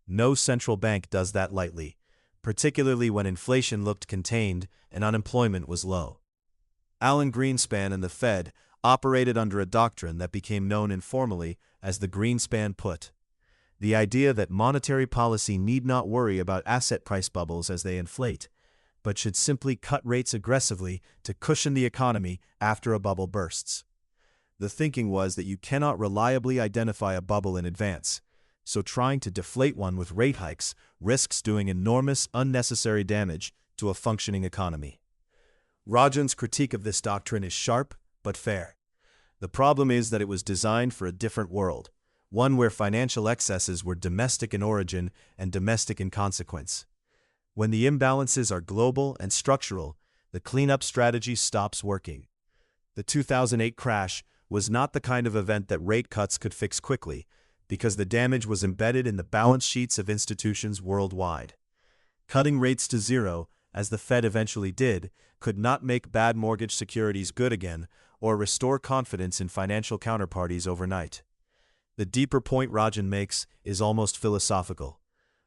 No central bank does that lightly, particularly when inflation looked contained and unemployment was low. Alan Greenspan and the Fed operated under a doctrine that became known informally as the Greenspan put. The idea that monetary policy need not worry about asset price bubbles as they inflate, but should simply cut rates aggressively to cushion the economy after a bubble bursts. The thinking was that you cannot reliably identify a bubble in advance, so trying to deflate one with rate hikes risks doing enormous unnecessary damage to a functioning economy. Rajan's critique of this doctrine is sharp but fair. The problem is that it was designed for a different world, one where financial excesses were domestic in origin and domestic in consequence. When the imbalances are global and structural, the cleanup strategy stops working. The 2008 crash was not the kind of event that rate cuts could fix quickly, because the damage was embedded in the balance sheets of institutions worldwide. Cutting rates to zero, as the Fed eventually did, could not make bad mortgage securities good again or restore confidence in financial counterparties overnight. The deeper point Rajan makes is almost philosophical.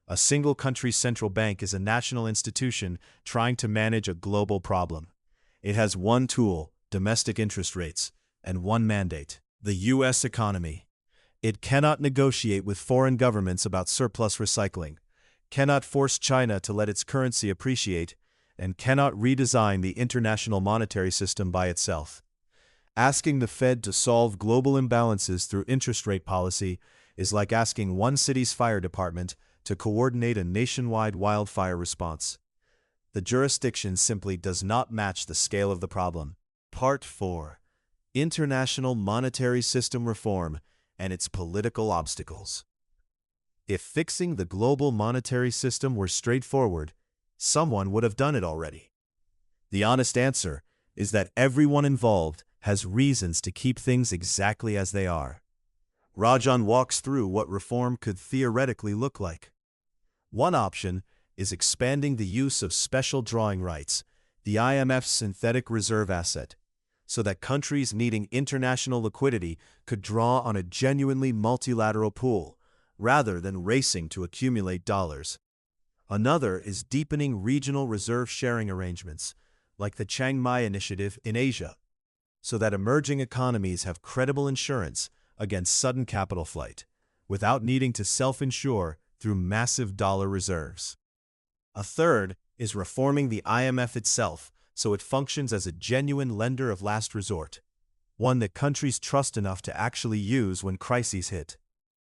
A single country's central bank is a national institution trying to manage a global problem. It has one tool, domestic interest rates, and one mandate, the U.S. economy. It cannot negotiate with foreign governments about surplus recycling, cannot force China to let its currency appreciate, and cannot redesign the international monetary system by itself. Asking the Fed to solve global imbalances through interest rate policy is like asking one city's fire department to coordinate a nationwide wildfire response. The jurisdiction simply does not match the scale of the problem. Part 4. International Monetary System Reform and its Political Obstacles. If fixing the global monetary system were straightforward, someone would have done it already. The honest answer is that everyone involved has reasons to keep things exactly as they are. Rajan walks through what reform could theoretically look like. One option is expanding the use of special drawing rights, the IMF's synthetic reserve asset, so that countries needing international liquidity could draw on a genuinely multilateral pool, rather than racing to accumulate dollars. Another is deepening regional reserve sharing arrangements, like the Chiang Mai Initiative in Asia, so that emerging economies have credible insurance against sudden capital flight, without needing to self-insure through massive dollar reserves. A third is reforming the IMF itself so it functions as a genuine lender of last resort, one that countries trust enough to actually use when crises hit,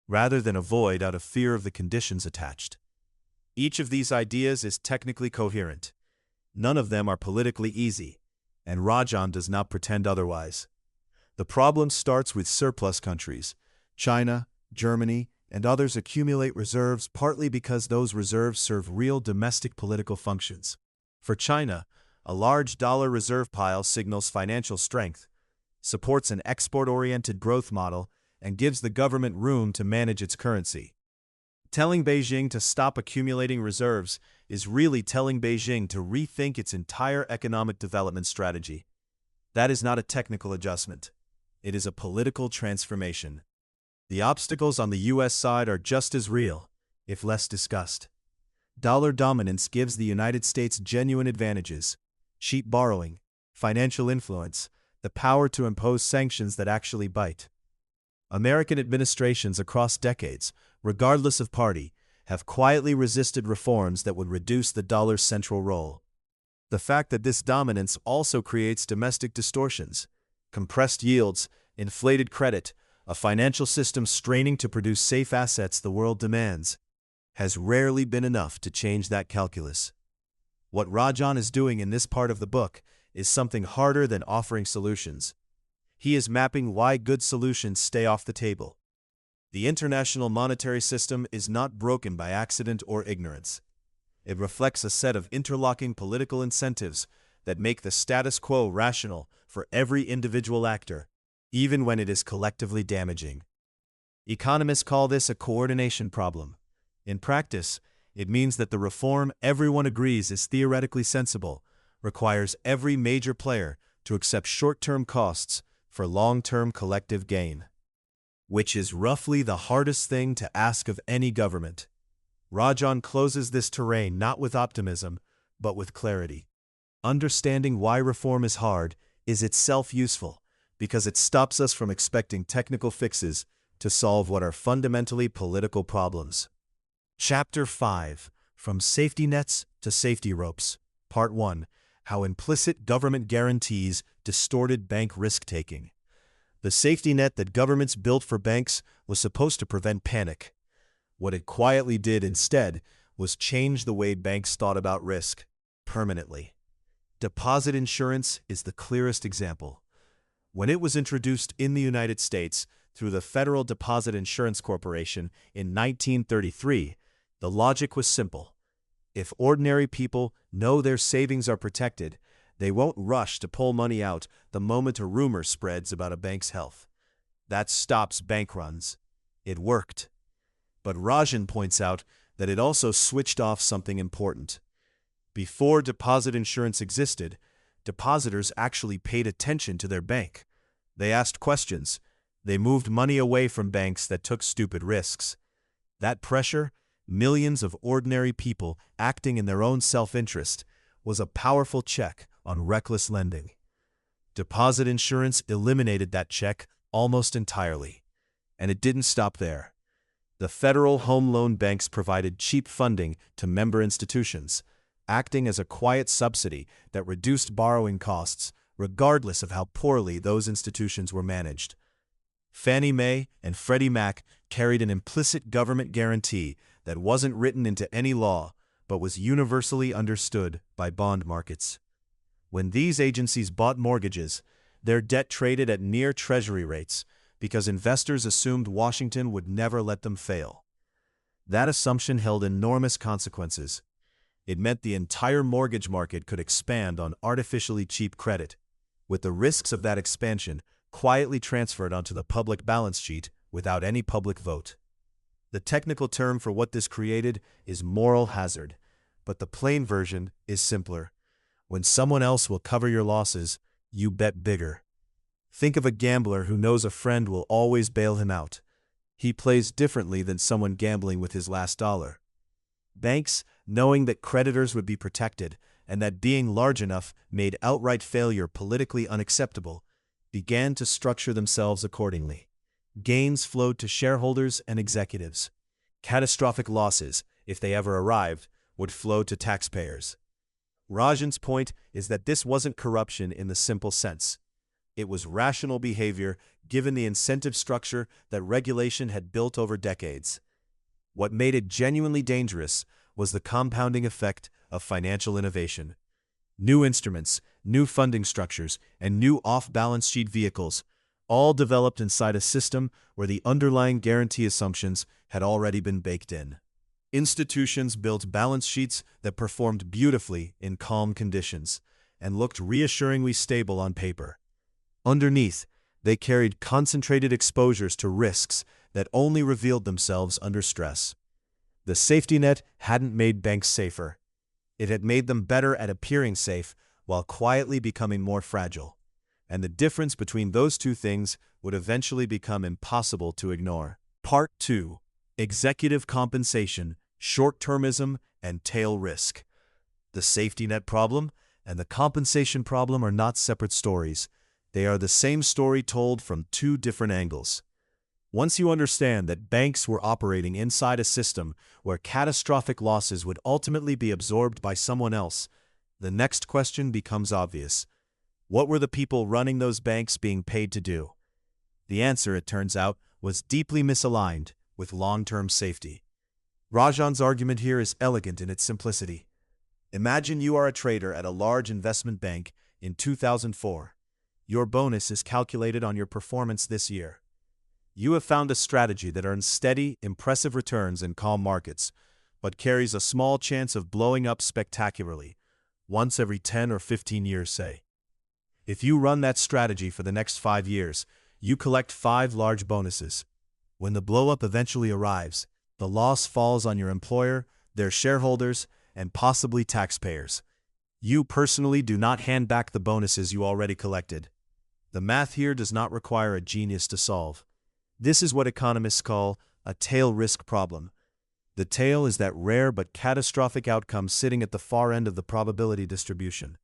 rather than avoid out of fear of the conditions attached. Each of these ideas is technically coherent. None of them are politically easy, and Rajan does not pretend otherwise. The problem starts with surplus countries. China, Germany, and others accumulate reserves partly because those reserves serve real domestic political functions. For China, a large dollar reserve pile signals financial strength, supports an export-oriented growth model, and gives the government room to manage its currency. Telling Beijing to stop accumulating reserves is really telling Beijing to rethink its entire economic development strategy. That is not a technical adjustment. It is a political transformation. The obstacles on the U.S. side are just as real, if less discussed. Dollar dominance gives the United States genuine advantages: cheap borrowing, financial influence, the power to impose sanctions that actually bite. American administrations across decades, regardless of party, have quietly resisted reforms that would reduce the dollar's central role. The fact that this dominance also creates domestic distortions, compressed yields, inflated credit, a financial system straining to produce safe assets the world demands, has rarely been enough to change that calculus. What Rajan is doing in this part of the book is something harder than offering solutions. He is mapping why good solutions stay off the table. The international monetary system is not broken by accident or ignorance. It reflects a set of interlocking political incentives that make the status quo rational for every individual actor, even when it is collectively damaging. Economists call this a coordination problem. In practice, it means that the reform everyone agrees is theoretically sensible requires every major player to accept short-term costs for long-term collective gain, which is roughly the hardest thing to ask of any government. Rajan closes this terrain not with optimism, but with clarity. Understanding why reform is hard is itself useful, because it stops us from expecting technical fixes to solve what are fundamentally political problems. Chapter 5, From Safety Nets to Safety Ropes, Part 1, How Implicit Government Guarantees Distorted Bank Risk-Taking. The safety net that governments built for banks was supposed to prevent panic. What it quietly did instead was change the way banks thought about risk, permanently. Deposit insurance is the clearest example. When it was introduced in the United States through the Federal Deposit Insurance Corporation in 1933, the logic was simple. If ordinary people know their savings are protected, they won't rush to pull money out the moment a rumor spreads about a bank's health. That stops bank runs. It worked. But Rajan points out that it also switched off something important. Before deposit insurance existed, depositors actually paid attention to their bank. They asked questions. They moved money away from banks that took stupid risks. That pressure, millions of ordinary people acting in their own self-interest, was a powerful check on reckless lending. Deposit insurance eliminated that check almost entirely. And it didn't stop there. The federal home loan banks provided cheap funding to member institutions, acting as a quiet subsidy that reduced borrowing costs, regardless of how poorly those institutions were managed. Fannie Mae and Freddie Mac carried an implicit government guarantee that wasn't written into any law, but was universally understood by bond markets. When these agencies bought mortgages, their debt traded at near treasury rates, because investors assumed Washington would never let them fail. That assumption held enormous consequences. It meant the entire mortgage market could expand on artificially cheap credit, with the risks of that expansion quietly transferred onto the public balance sheet without any public vote. The technical term for what this created is moral hazard, but the plain version is simpler. When someone else will cover your losses, you bet bigger. Think of a gambler who knows a friend will always bail him out. He plays differently than someone gambling with his last dollar. Banks, knowing that creditors would be protected and that being large enough made outright failure politically unacceptable, began to structure themselves accordingly. Gains flowed to shareholders and executives. Catastrophic losses, if they ever arrived, would flow to taxpayers. Rajan's point is that this wasn't corruption in the simple sense. It was rational behavior given the incentive structure that regulation had built over decades. What made it genuinely dangerous was the compounding effect of financial innovation. New instruments, new funding structures, and new off-balance sheet vehicles, all developed inside a system where the underlying guarantee assumptions had already been baked in. Institutions built balance sheets that performed beautifully in calm conditions and looked reassuringly stable on paper. Underneath, they carried concentrated exposures to risks that only revealed themselves under stress. The safety net hadn't made banks safer. It had made them better at appearing safe while quietly becoming more fragile. And the difference between those two things would eventually become impossible to ignore. Part 2. Executive Compensation, Short-Termism, and Tail Risk. The safety net problem and the compensation problem are not separate stories. They are the same story told from two different angles. Once you understand that banks were operating inside a system where catastrophic losses would ultimately be absorbed by someone else, The next question becomes obvious. What were the people running those banks being paid to do? The answer, it turns out, was deeply misaligned with long-term safety. Rajan's argument here is elegant in its simplicity. Imagine you are a trader at a large investment bank in 2004. Your bonus is calculated on your performance this year. You have found a strategy that earns steady, impressive returns in calm markets, but carries a small chance of blowing up spectacularly, once every 10 or 15 years, say. If you run that strategy for the next 5 years, you collect 5 large bonuses. When the blow-up eventually arrives, the loss falls on your employer, their shareholders, and possibly taxpayers. You personally do not hand back the bonuses you already collected. The math here does not require a genius to solve. This is what economists call a tail risk problem. The tail is that rare but catastrophic outcome sitting at the far end of the probability distribution.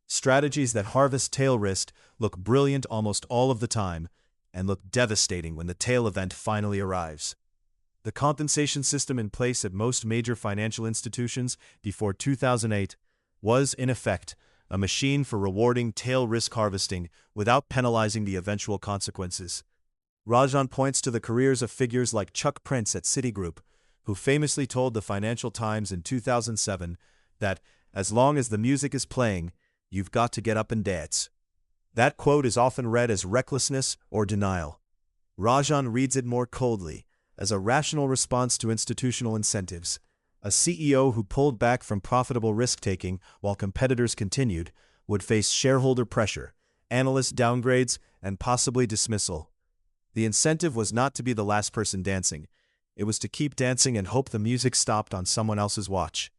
Strategies that harvest tail risk look brilliant almost all of the time and look devastating when the tail event finally arrives. The compensation system in place at most major financial institutions before 2008 was, in effect, a machine for rewarding tail risk harvesting without penalizing the eventual consequences. Rajan points to the careers of figures like Chuck Prince at Citigroup, who famously told the Financial Times in 2007 that, as long as the music is playing, you've got to get up and dance. That quote is often read as recklessness or denial. Rajan reads it more coldly, as a rational response to institutional incentives. A CEO who pulled back from profitable risk-taking while competitors continued would face shareholder pressure, analyst downgrades, and possibly dismissal. The incentive was not to be the last person dancing. It was to keep dancing and hope the music stopped on someone else's watch.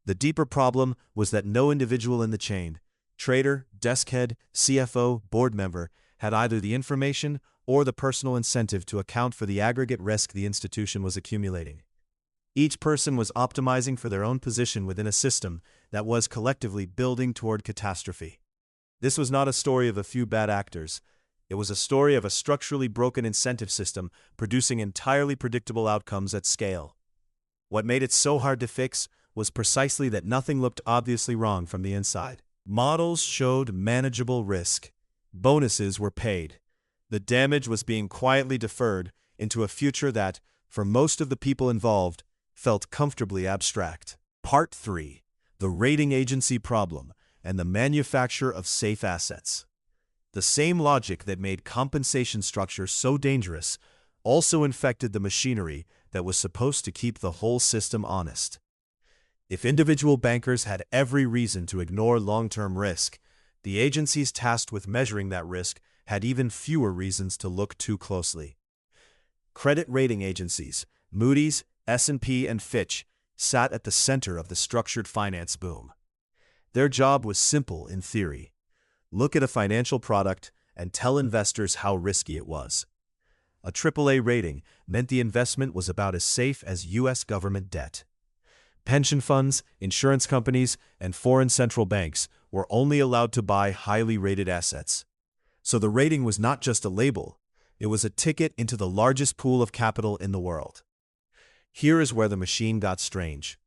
The deeper problem was that no individual in the chain, trader, desk head, CFO, board member, had either the information or the personal incentive to account for the aggregate risk the institution was accumulating. Each person was optimizing for their own position within a system that was collectively building toward catastrophe. This was not a story of a few bad actors. It was a story of a structurally broken incentive system producing entirely predictable outcomes at scale. What made it so hard to fix was precisely that nothing looked obviously wrong from the inside. Models showed manageable risk. Bonuses were paid. The damage was being quietly deferred into a future that, for most of the people involved, felt comfortably abstract. Part 3. The Rating Agency Problem and the Manufacture of Safe Assets. The same logic that made compensation structure so dangerous also infected the machinery that was supposed to keep the whole system honest. If individual bankers had every reason to ignore long-term risk, the agencies tasked with measuring that risk had even fewer reasons to look too closely. Credit rating agencies, Moody's, S&P, and Fitch, sat at the center of the structured finance boom. Their job was simple in theory. Look at a financial product and tell investors how risky it was. A AAA rating meant the investment was about as safe as U.S. government debt. Pension funds, insurance companies, and foreign central banks were only allowed to buy highly rated assets. So the rating was not just a label, it was a ticket into the largest pool of capital in the world. Here is where the machine got strange.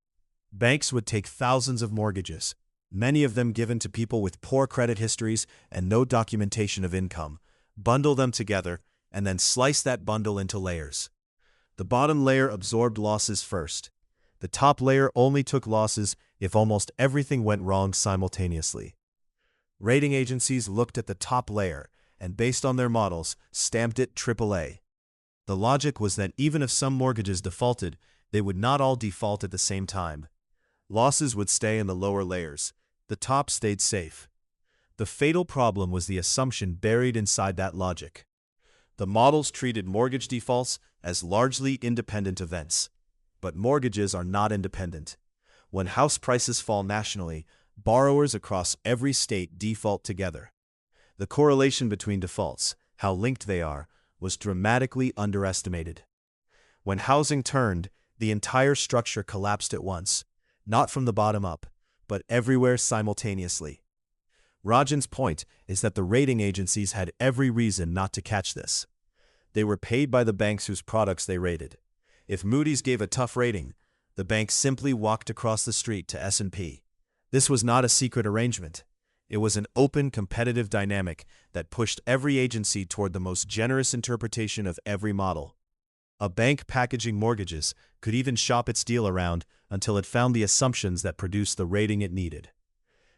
Banks would take thousands of mortgages, many of them given to people with poor credit histories and no documentation of income, bundle them together, and then slice that bundle into layers. The bottom layer absorbed losses first. The top layer only took losses if almost everything went wrong simultaneously. Rating agencies looked at the top layer and, based on their models, stamped it AAA. The logic was that even if some mortgages defaulted, they would not all default at the same time. Losses would stay in the lower layers. The top stayed safe. The fatal problem was the assumption buried inside that logic. The models treated mortgage defaults as largely independent events. But mortgages are not independent. When house prices fall nationally, borrowers across every state default together. The correlation between defaults, how linked they are, was dramatically underestimated. When housing turned, the entire structure collapsed at once, not from the bottom up, but everywhere simultaneously. Rajan's point is that the rating agencies had every reason not to catch this. They were paid by the banks whose products they rated. If Moody's gave a tough rating, the bank simply walked across the street to S&P. This was not a secret arrangement. It was an open, competitive dynamic that pushed every agency toward the most generous interpretation of every model. A bank packaging mortgages could even shop its deal around until it found the assumptions that produced the rating it needed.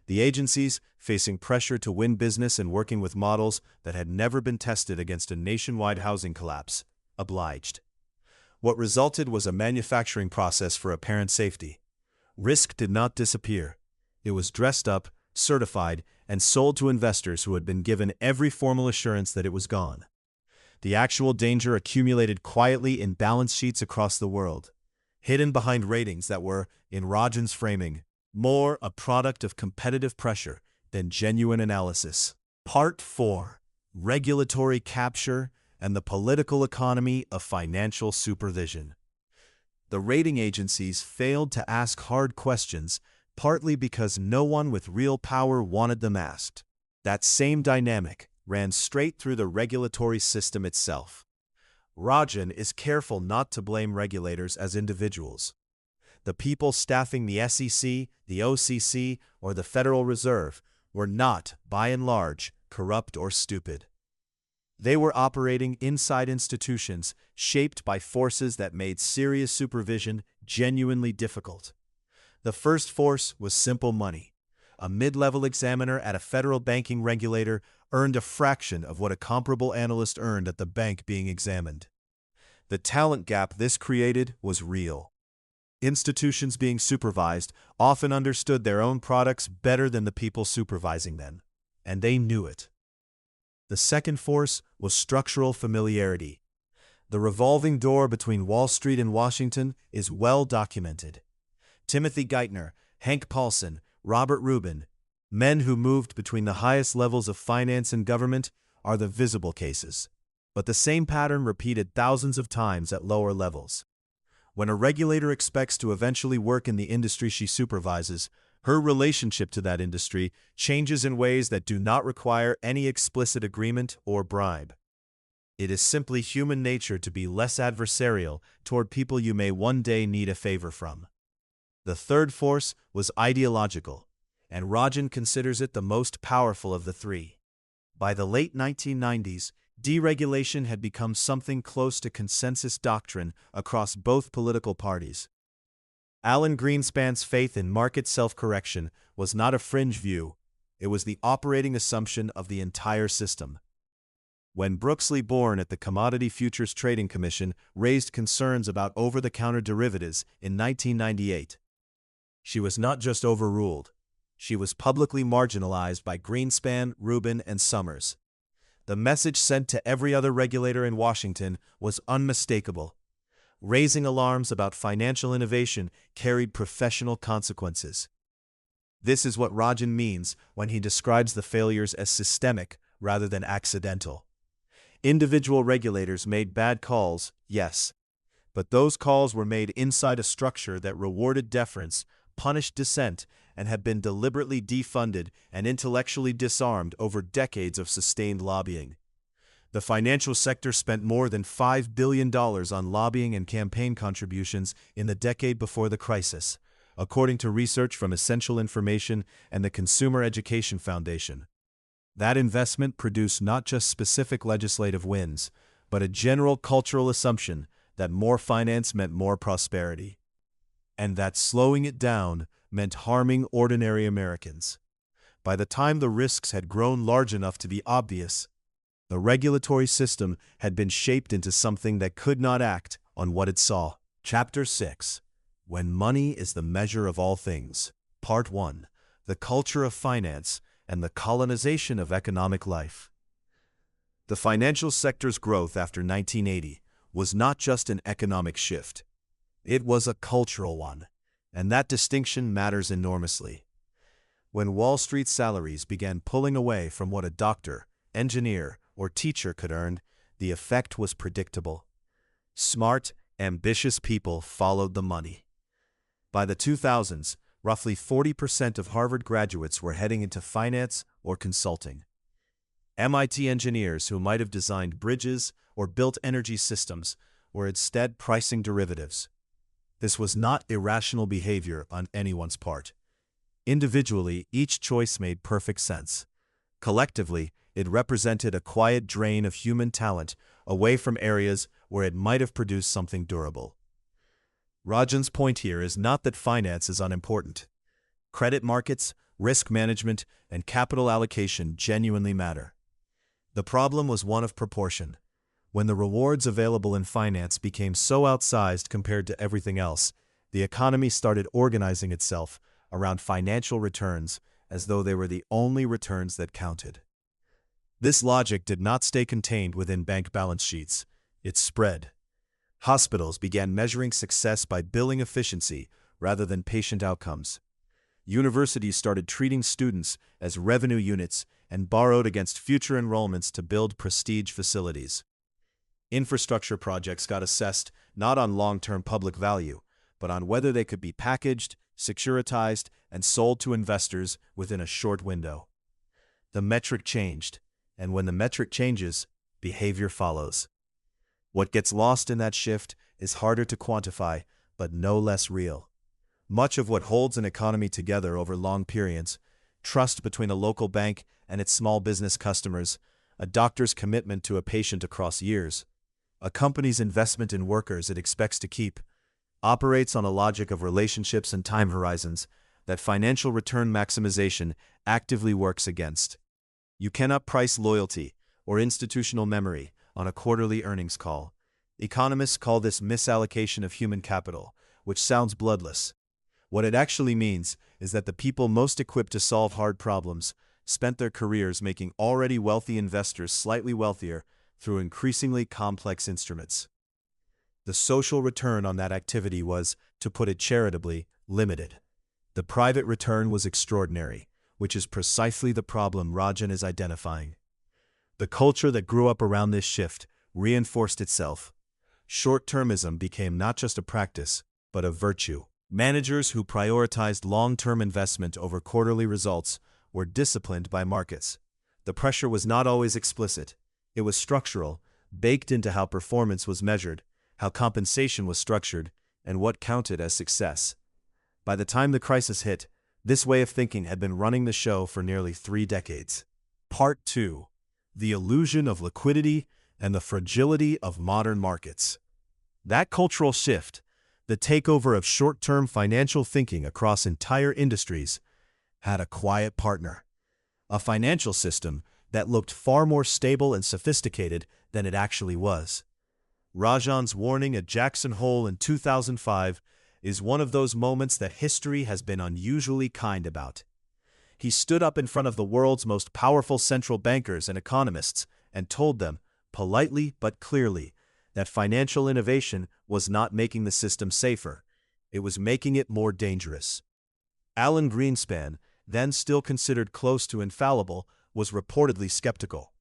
The agencies, facing pressure to win business and working with models that had never been tested against a nationwide housing collapse, obliged. What resulted was a manufacturing process for apparent safety. Risk did not disappear. It was dressed up, certified, and sold to investors who had been given every formal assurance that it was gone. The actual danger accumulated quietly in balance sheets across the world, hidden behind ratings that were, in Rajan's framing, more a product of competitive pressure than genuine analysis. Part 4. Regulatory Capture and the Political Economy of Financial Supervision. The rating agencies failed to ask hard questions, partly because no one with real power wanted them asked. That same dynamic ran straight through the regulatory system itself. Rajan is careful not to blame regulators as individuals. The people staffing the SEC, the OCC, or the Federal Reserve were not, by and large, corrupt or stupid. They were operating inside institutions shaped by forces that made serious supervision genuinely difficult. The first force was simple money. A mid-level examiner at a federal banking regulator earned a fraction of what a comparable analyst earned at the bank being examined. The talent gap this created was real. Institutions being supervised often understood their own products better than the people supervising them, and they knew it. The second force was structural familiarity. The revolving door between Wall Street and Washington is well documented. Timothy Geithner, Hank Paulson, Robert Rubin, men who moved between the highest levels of finance and government, are the visible cases. But the same pattern repeated thousands of times at lower levels. When a regulator expects to eventually work in the industry she supervises, her relationship to that industry changes in ways that do not require any explicit agreement or bribe. It is simply human nature to be less adversarial toward people you may one day need a favor from. The third force was ideological, and Rajan considers it the most powerful of the three. By the late 1990s, deregulation had become something close to consensus doctrine across both political parties. Alan Greenspan's faith in market self-correction was not a fringe view, it was the operating assumption of the entire system. When Brooksley Born at the Commodity Futures Trading Commission raised concerns about over-the-counter derivatives in 1998, she was not just overruled, she was publicly marginalized by Greenspan, Rubin, and Summers. The message sent to every other regulator in Washington was unmistakable. Raising alarms about financial innovation carried professional consequences. This is what Rajan means when he describes the failures as systemic rather than accidental. Individual regulators made bad calls, yes, but those calls were made inside a structure that rewarded deference, punished dissent, and had been deliberately defunded and intellectually disarmed over decades of sustained lobbying. The financial sector spent more than $5 billion on lobbying and campaign contributions in the decade before the crisis, according to research from Essential Information and the Consumer Education Foundation. That investment produced not just specific legislative wins, but a general cultural assumption that more finance meant more prosperity, and that slowing it down meant harming ordinary Americans. By the time the risks had grown large enough to be obvious, the regulatory system had been shaped into something that could not act on what it saw. Chapter 6. When Money is the Measure of All Things. Part 1. The Culture of Finance and the Colonization of Economic Life. The financial sector's growth after 1980 was not just an economic shift. It was a cultural one, and that distinction matters enormously. When Wall Street salaries began pulling away from what a doctor, engineer, or teacher could earn, the effect was predictable. Smart, ambitious people followed the money. By the 2000s, roughly 40% of Harvard graduates were heading into finance or consulting. MIT engineers who might have designed bridges or built energy systems were instead pricing derivatives. This was not irrational behavior on anyone's part. Individually, each choice made perfect sense. Collectively, it represented a quiet drain of human talent away from areas where it might have produced something durable. Rajan's point here is not that finance is unimportant. Credit markets, risk management, and capital allocation genuinely matter. The problem was one of proportion. When the rewards available in finance became so outsized compared to everything else, the economy started organizing itself around financial returns as though they were the only returns that counted. This logic did not stay contained within bank balance sheets. It spread. Hospitals began measuring success by billing efficiency rather than patient outcomes. Universities started treating students as revenue units and borrowed against future enrollments to build prestige facilities. Infrastructure projects got assessed not on long-term public value, but on whether they could be packaged, securitized, and sold to investors within a short window. The metric changed, and when the metric changes, behavior follows. What gets lost in that shift is harder to quantify, but no less real. Much of what holds an economy together over long periods, trust between a local bank and its small business customers, a doctor's commitment to a patient across years, a company's investment in workers it expects to keep, operates on a logic of relationships and time horizons that financial return maximization actively works against. You cannot price loyalty or institutional memory on a quarterly earnings call. Economists call this misallocation of human capital, which sounds bloodless. What it actually means is that the people most equipped to solve hard problems spent their careers making already wealthy investors slightly wealthier through increasingly complex instruments. The social return on that activity was, to put it charitably, limited. The private return was extraordinary, which is precisely the problem Rajan is identifying. The culture that grew up around this shift reinforced itself. Short-termism became not just a practice, but a virtue. Managers who prioritized long-term investment over quarterly results were disciplined by markets. The pressure was not always explicit. It was structural, baked into how performance was measured, how compensation was structured, and what counted as success. By the time the crisis hit, this way of thinking had been running the show for nearly 3 decades. Part 2. The illusion of liquidity and the fragility of modern markets. That cultural shift, the takeover of short-term financial thinking across entire industries, had a quiet partner. A financial system that looked far more stable and sophisticated than it actually was. Rajan's warning at Jackson Hole in 2005 is one of those moments that history has been unusually kind about. He stood up in front of the world's most powerful central bankers and economists and told them, politely but clearly, that financial innovation was not making the system safer, it was making it more dangerous. Alan Greenspan, then still considered close to infallible, was reportedly skeptical.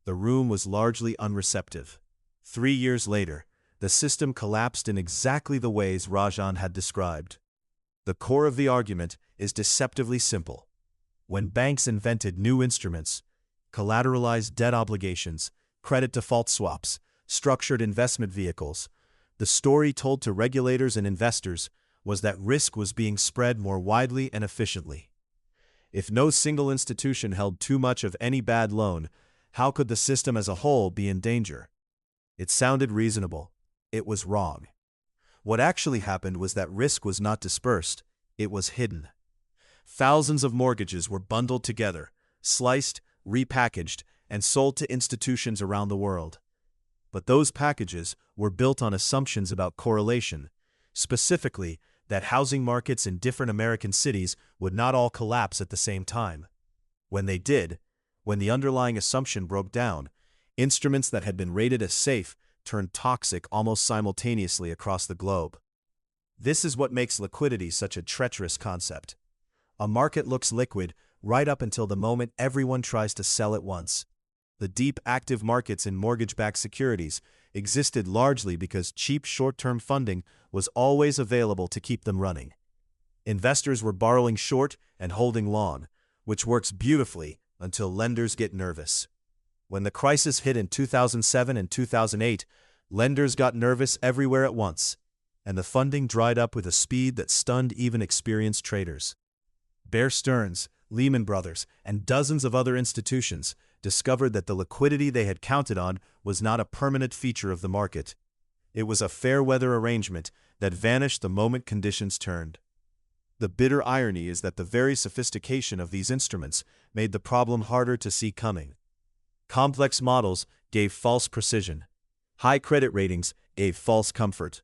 The room was largely unreceptive. 3 years later, the system collapsed in exactly the ways Rajan had described. The core of the argument is deceptively simple. When banks invented new instruments, collateralized debt obligations, credit default swaps, structured investment vehicles, the story told to regulators and investors was that risk was being spread more widely and efficiently. If no single institution held too much of any bad loan, how could the system as a whole be in danger? It sounded reasonable. It was wrong. What actually happened was that risk was not dispersed, it was hidden. Thousands of mortgages were bundled together, sliced, repackaged, and sold to institutions around the world. But those packages were built on assumptions about correlation, specifically that housing markets in different American cities would not all collapse at the same time. When they did, when the underlying assumption broke down, instruments that had been rated as safe turned toxic almost simultaneously across the globe. This is what makes liquidity such a treacherous concept. A market looks liquid right up until the moment everyone tries to sell at once. The deep active markets in mortgage-backed securities existed largely because cheap short-term funding was always available to keep them running. Investors were borrowing short and holding long, which works beautifully until lenders get nervous. When the crisis hit in 2007 and 2008, lenders got nervous everywhere at once, and the funding dried up with a speed that stunned even experienced traders. Bear Stearns, Lehman Brothers, and dozens of other institutions discovered that the liquidity they had counted on was not a permanent feature of the market. It was a fair-weather arrangement that vanished the moment conditions turned. The bitter irony is that the very sophistication of these instruments made the problem harder to see coming. Complex models gave false precision. High credit ratings gave false comfort.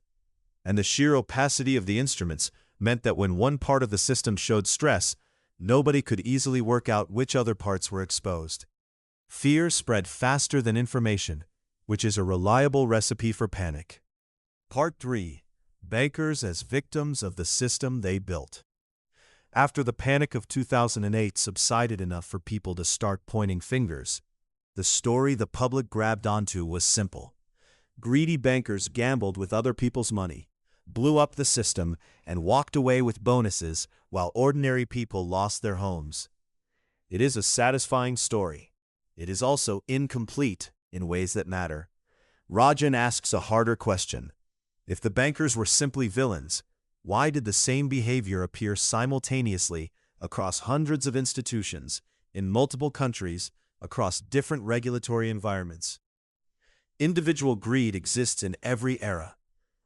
And the sheer opacity of the instruments meant that when one part of the system showed stress, nobody could easily work out which other parts were exposed. Fear spread faster than information, which is a reliable recipe for panic. Part 3. Bankers as victims of the system they built. After the panic of 2008 subsided enough for people to start pointing fingers, the story the public grabbed onto was simple. Greedy bankers gambled with other people's money, blew up the system, and walked away with bonuses while ordinary people lost their homes. It is a satisfying story. It is also incomplete in ways that matter. Rajan asks a harder question. If the bankers were simply villains, why did the same behavior appear simultaneously across hundreds of institutions, in multiple countries, across different regulatory environments? Individual greed exists in every era.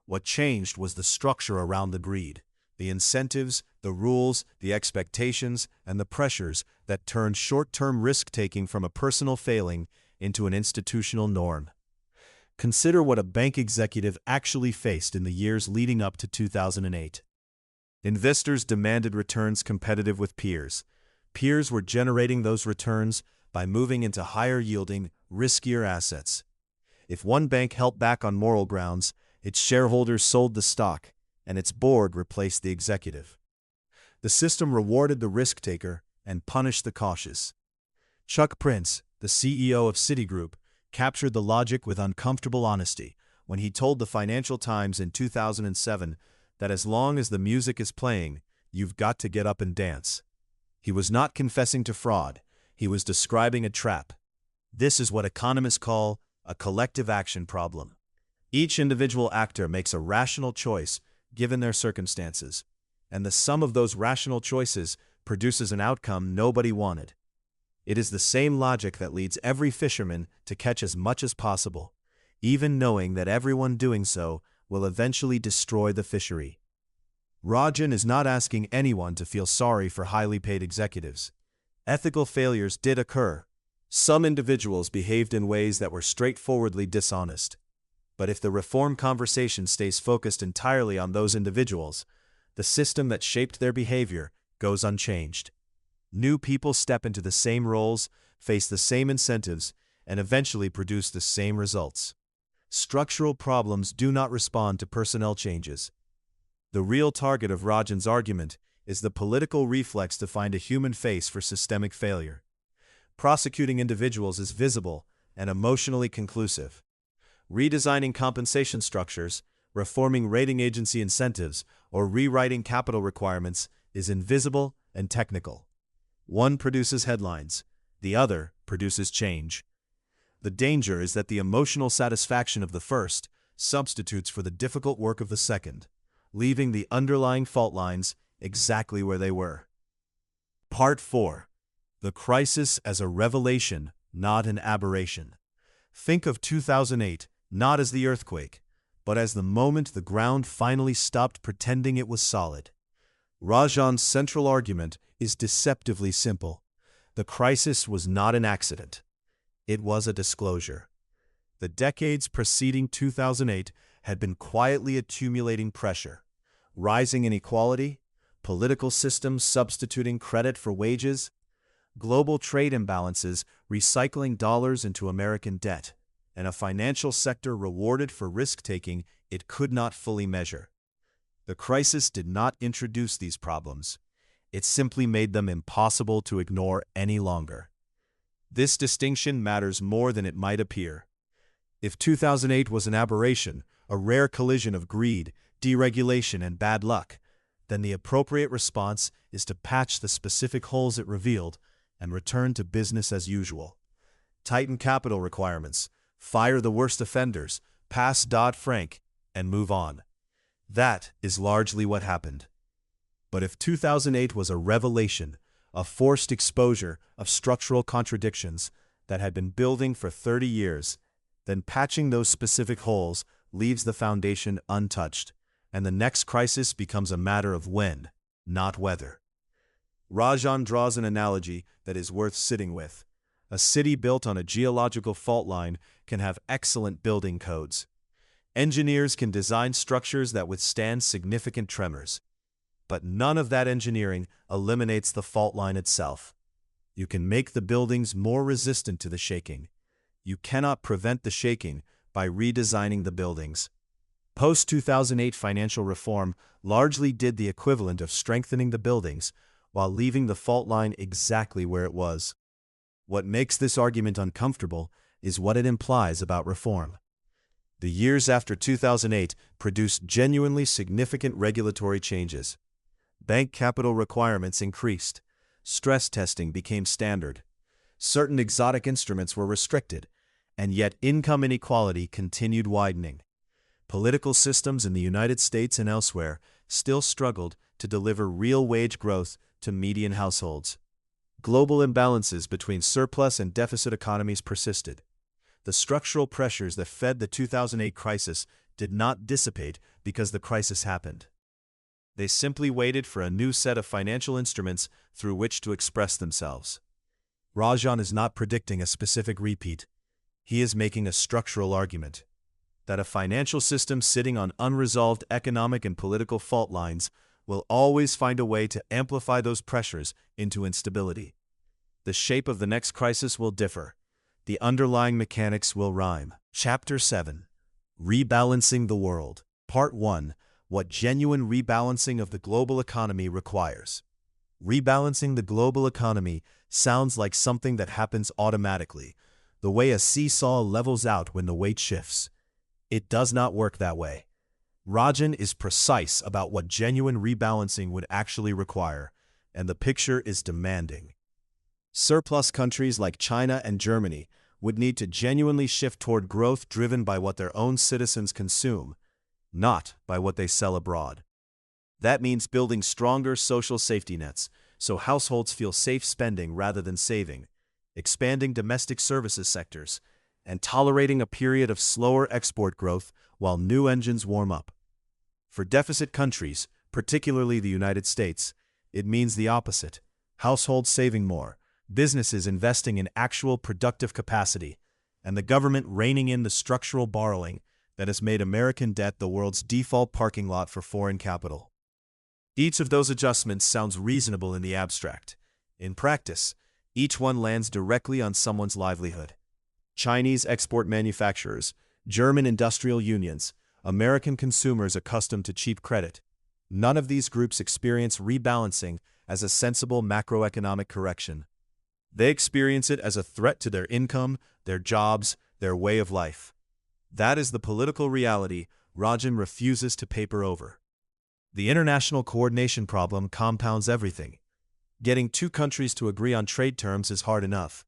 What changed was the structure around the greed, the incentives, the rules, the expectations, and the pressures that turned short-term risk-taking from a personal failing into an institutional norm. Consider what a bank executive actually faced in the years leading up to 2008. Investors demanded returns competitive with peers. Peers were generating those returns by moving into higher-yielding, riskier assets. If one bank held back on moral grounds, its shareholders sold the stock, and its board replaced the executive. The system rewarded the risk-taker and punished the cautious. Chuck Prince, the CEO of Citigroup, captured the logic with uncomfortable honesty when he told the Financial Times in 2007 that as long as the music is playing, you've got to get up and dance. He was not confessing to fraud. He was describing a trap. This is what economists call a collective action problem. Each individual actor makes a rational choice given their circumstances, and the sum of those rational choices produces an outcome nobody wanted. It is the same logic that leads every fisherman to catch as much as possible, even knowing that everyone doing so will eventually destroy the fishery. Rajan is not asking anyone to feel sorry for highly paid executives. Ethical failures did occur. Some individuals behaved in ways that were straightforwardly dishonest. But if the reform conversation stays focused entirely on those individuals, the system that shaped their behavior goes unchanged. New people step into the same roles, face the same incentives, and eventually produce the same results. Structural problems do not respond to personnel changes. The real target of Rajan's argument is the political reflex to find a human face for systemic failure. Prosecuting individuals is visible and emotionally conclusive. Redesigning compensation structures, reforming rating agency incentives, or rewriting capital requirements is invisible and technical. One produces headlines, the other produces change. The danger is that the emotional satisfaction of the first substitutes for the difficult work of the second, leaving the underlying fault lines exactly where they were. Part 4. The crisis as a revelation, not an aberration. Think of 2008 not as the earthquake, but as the moment the ground finally stopped pretending it was solid. Rajan's central argument is deceptively simple. The crisis was not an accident. It was a disclosure. The decades preceding 2008 had been quietly accumulating pressure. Rising inequality, political systems substituting credit for wages, global trade imbalances recycling dollars into American debt, and a financial sector rewarded for risk-taking it could not fully measure. The crisis did not introduce these problems. It simply made them impossible to ignore any longer. This distinction matters more than it might appear. If 2008 was an aberration, a rare collision of greed, deregulation, and bad luck, then the appropriate response is to patch the specific holes it revealed and return to business as usual. Tighten capital requirements, fire the worst offenders, pass Dodd-Frank, and move on. That is largely what happened. But if 2008 was a revelation, a forced exposure of structural contradictions that had been building for 30 years, then patching those specific holes leaves the foundation untouched, and the next crisis becomes a matter of when, not whether. Rajan draws an analogy that is worth sitting with. A city built on a geological fault line can have excellent building codes. Engineers can design structures that withstand significant tremors. But none of that engineering eliminates the fault line itself. You can make the buildings more resistant to the shaking. You cannot prevent the shaking by redesigning the buildings. Post-2008 financial reform largely did the equivalent of strengthening the buildings while leaving the fault line exactly where it was. What makes this argument uncomfortable is what it implies about reform. The years after 2008 produced genuinely significant regulatory changes. Bank capital requirements increased. Stress testing became standard. Certain exotic instruments were restricted, and yet income inequality continued widening. Political systems in the United States and elsewhere still struggled to deliver real wage growth to median households. Global imbalances between surplus and deficit economies persisted. The structural pressures that fed the 2008 crisis did not dissipate because the crisis happened. They simply waited for a new set of financial instruments through which to express themselves. Rajan is not predicting a specific repeat. He is making a structural argument that a financial system sitting on unresolved economic and political fault lines will always find a way to amplify those pressures into instability. The shape of the next crisis will differ. The underlying mechanics will rhyme. Chapter 7. Rebalancing the World. Part 1. What genuine rebalancing of the global economy requires. Rebalancing the global economy sounds like something that happens automatically, the way a seesaw levels out when the weight shifts. It does not work that way. Rajan is precise about what genuine rebalancing would actually require, and the picture is demanding. Surplus countries like China and Germany would need to genuinely shift toward growth driven by what their own citizens consume, not by what they sell abroad. That means building stronger social safety nets so households feel safe spending rather than saving, expanding domestic services sectors, and tolerating a period of slower export growth while new engines warm up. For deficit countries, particularly the United States, it means the opposite: households saving more, businesses investing in actual productive capacity, and the government reining in the structural borrowing that has made American debt the world's default parking lot for foreign capital. Each of those adjustments sounds reasonable in the abstract. In practice, each one lands directly on someone's livelihood. Chinese export manufacturers, German industrial unions, American consumers accustomed to cheap credit. None of these groups experience rebalancing as a sensible macroeconomic correction. They experience it as a threat to their income, their jobs, their way of life. That is the political reality Rajan refuses to paper over. The international coordination problem compounds everything. Getting two countries to agree on trade terms is hard enough.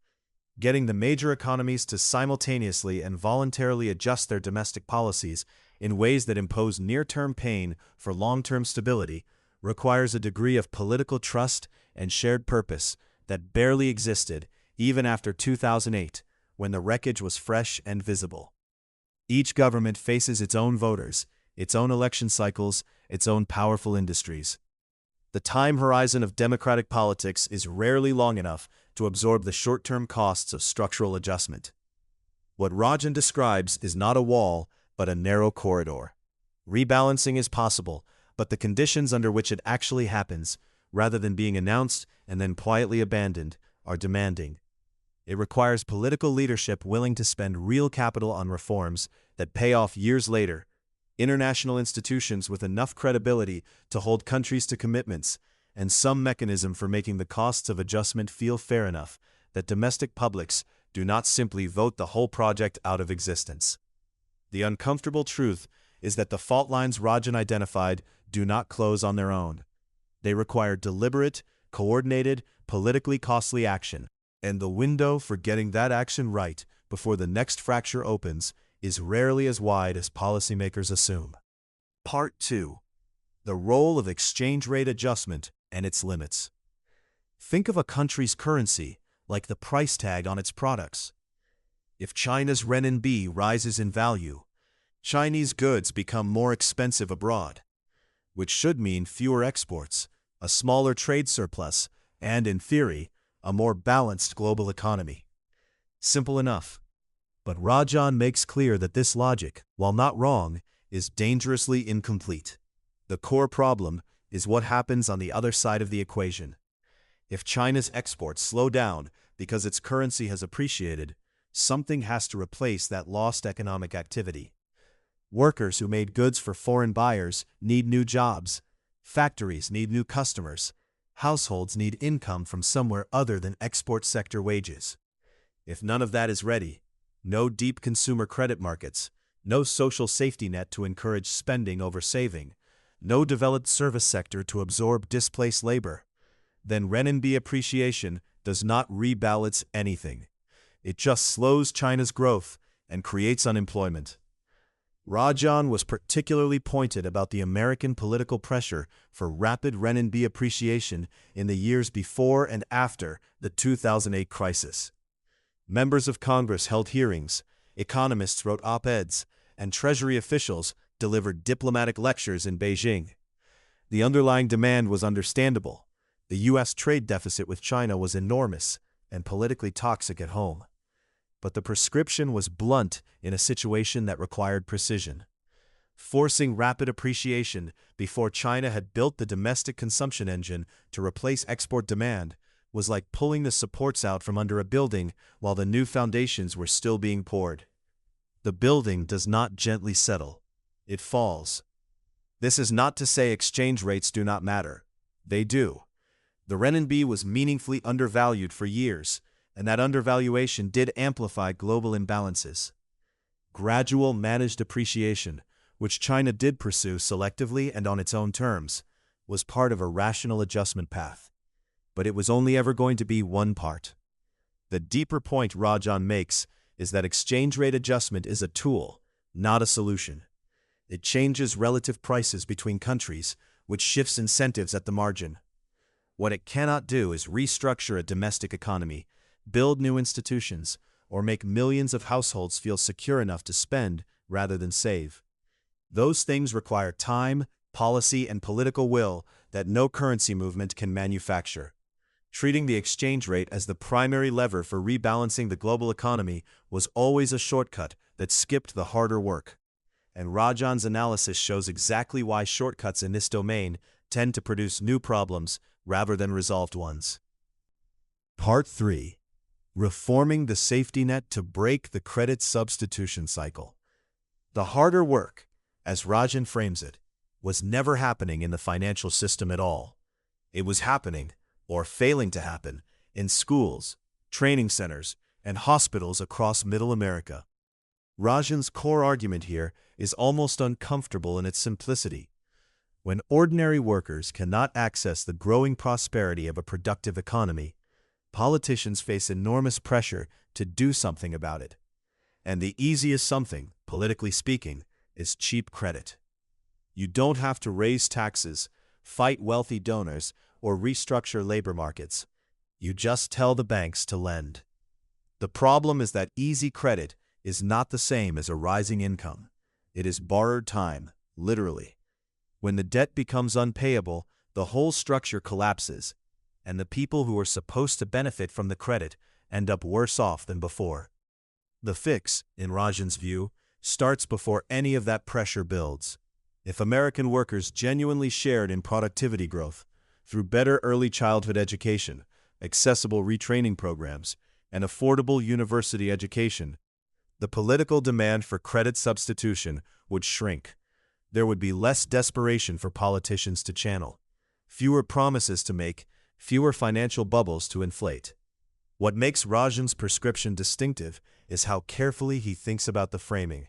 Getting the major economies to simultaneously and voluntarily adjust their domestic policies in ways that impose near-term pain for long-term stability requires a degree of political trust and shared purpose that barely existed even after 2008, when the wreckage was fresh and visible. Each government faces its own voters, its own election cycles, its own powerful industries. The time horizon of democratic politics is rarely long enough to absorb the short-term costs of structural adjustment. What Rajan describes is not a wall, but a narrow corridor. Rebalancing is possible, but the conditions under which it actually happens, rather than being announced and then quietly abandoned, are demanding. It requires political leadership willing to spend real capital on reforms that pay off years later, international institutions with enough credibility to hold countries to commitments, and some mechanism for making the costs of adjustment feel fair enough that domestic publics do not simply vote the whole project out of existence. The uncomfortable truth is that the fault lines Rajan identified do not close on their own. They require deliberate, coordinated, politically costly action, and the window for getting that action right before the next fracture opens is rarely as wide as policymakers assume. Part 2. the role of exchange rate adjustment and its limits. Think of a country's currency like the price tag on its products. If China's renminbi rises in value, Chinese goods become more expensive abroad, which should mean fewer exports, a smaller trade surplus, and, in theory, a more balanced global economy. Simple enough. But Rajan makes clear that this logic, while not wrong, is dangerously incomplete. The core problem is what happens on the other side of the equation. If China's exports slow down because its currency has appreciated, something has to replace that lost economic activity. Workers who made goods for foreign buyers need new jobs. Factories need new customers. Households need income from somewhere other than export sector wages. If none of that is ready, no deep consumer credit markets, no social safety net to encourage spending over saving, no developed service sector to absorb displaced labor, then renminbi appreciation does not rebalance anything. It just slows China's growth and creates unemployment. Rajan was particularly pointed about the American political pressure for rapid renminbi appreciation in the years before and after the 2008 crisis. Members of Congress held hearings, economists wrote op-eds, and Treasury officials delivered diplomatic lectures in Beijing. The underlying demand was understandable. The U.S. trade deficit with China was enormous and politically toxic at home. But the prescription was blunt in a situation that required precision. Forcing rapid appreciation before China had built the domestic consumption engine to replace export demand was like pulling the supports out from under a building while the new foundations were still being poured. The building does not gently settle. It falls. This is not to say exchange rates do not matter. They do. The renminbi was meaningfully undervalued for years, and that undervaluation did amplify global imbalances. Gradual managed appreciation, which China did pursue selectively and on its own terms, was part of a rational adjustment path. But it was only ever going to be one part. The deeper point Rajan makes is that exchange rate adjustment is a tool, not a solution. It changes relative prices between countries, which shifts incentives at the margin. What it cannot do is restructure a domestic economy, build new institutions, or make millions of households feel secure enough to spend rather than save. Those things require time, policy, and political will that no currency movement can manufacture. Treating the exchange rate as the primary lever for rebalancing the global economy was always a shortcut that skipped the harder work. And Rajan's analysis shows exactly why shortcuts in this domain tend to produce new problems rather than resolved ones. Part 3. Reforming the safety net to break the credit substitution cycle. The harder work, as Rajan frames it, was never happening in the financial system at all. It was happening, or failing to happen, in schools, training centers, and hospitals across Middle America. Rajan's core argument here is almost uncomfortable in its simplicity. When ordinary workers cannot access the growing prosperity of a productive economy, politicians face enormous pressure to do something about it. And the easiest something, politically speaking, is cheap credit. You don't have to raise taxes, fight wealthy donors, or restructure labor markets. You just tell the banks to lend. The problem is that easy credit is not the same as a rising income. It is borrowed time, literally. When the debt becomes unpayable, the whole structure collapses, and the people who are supposed to benefit from the credit end up worse off than before. The fix, in Rajan's view, starts before any of that pressure builds. If American workers genuinely shared in productivity growth, through better early childhood education, accessible retraining programs, and affordable university education, the political demand for credit substitution would shrink. There would be less desperation for politicians to channel, fewer promises to make, fewer financial bubbles to inflate. What makes Rajan's prescription distinctive is how carefully he thinks about the framing.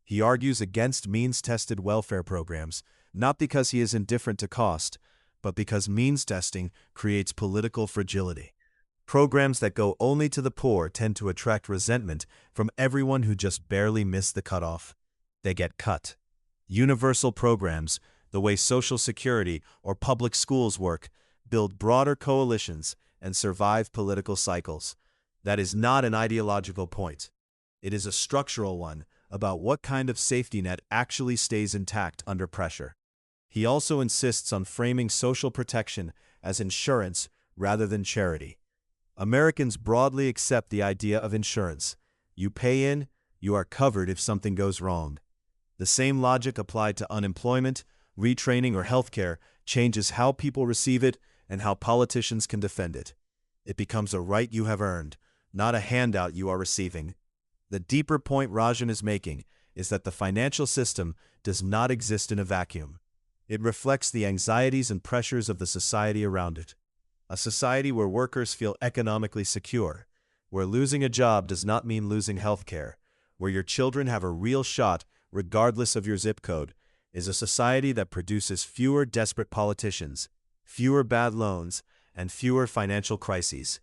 He argues against means-tested welfare programs, not because he is indifferent to cost, but because means testing creates political fragility. Programs that go only to the poor tend to attract resentment from everyone who just barely missed the cutoff. They get cut. Universal programs, the way Social Security or public schools work, build broader coalitions, and survive political cycles. That is not an ideological point. It is a structural one about what kind of safety net actually stays intact under pressure. He also insists on framing social protection as insurance rather than charity. Americans broadly accept the idea of insurance. You pay in, you are covered if something goes wrong. The same logic applied to unemployment, retraining, or healthcare changes how people receive it and how politicians can defend it. It becomes a right you have earned, not a handout you are receiving. The deeper point Rajan is making is that the financial system does not exist in a vacuum. It reflects the anxieties and pressures of the society around it. A society where workers feel economically secure, where losing a job does not mean losing health care, where your children have a real shot regardless of your zip code, is a society that produces fewer desperate politicians, fewer bad loans, and fewer financial crises.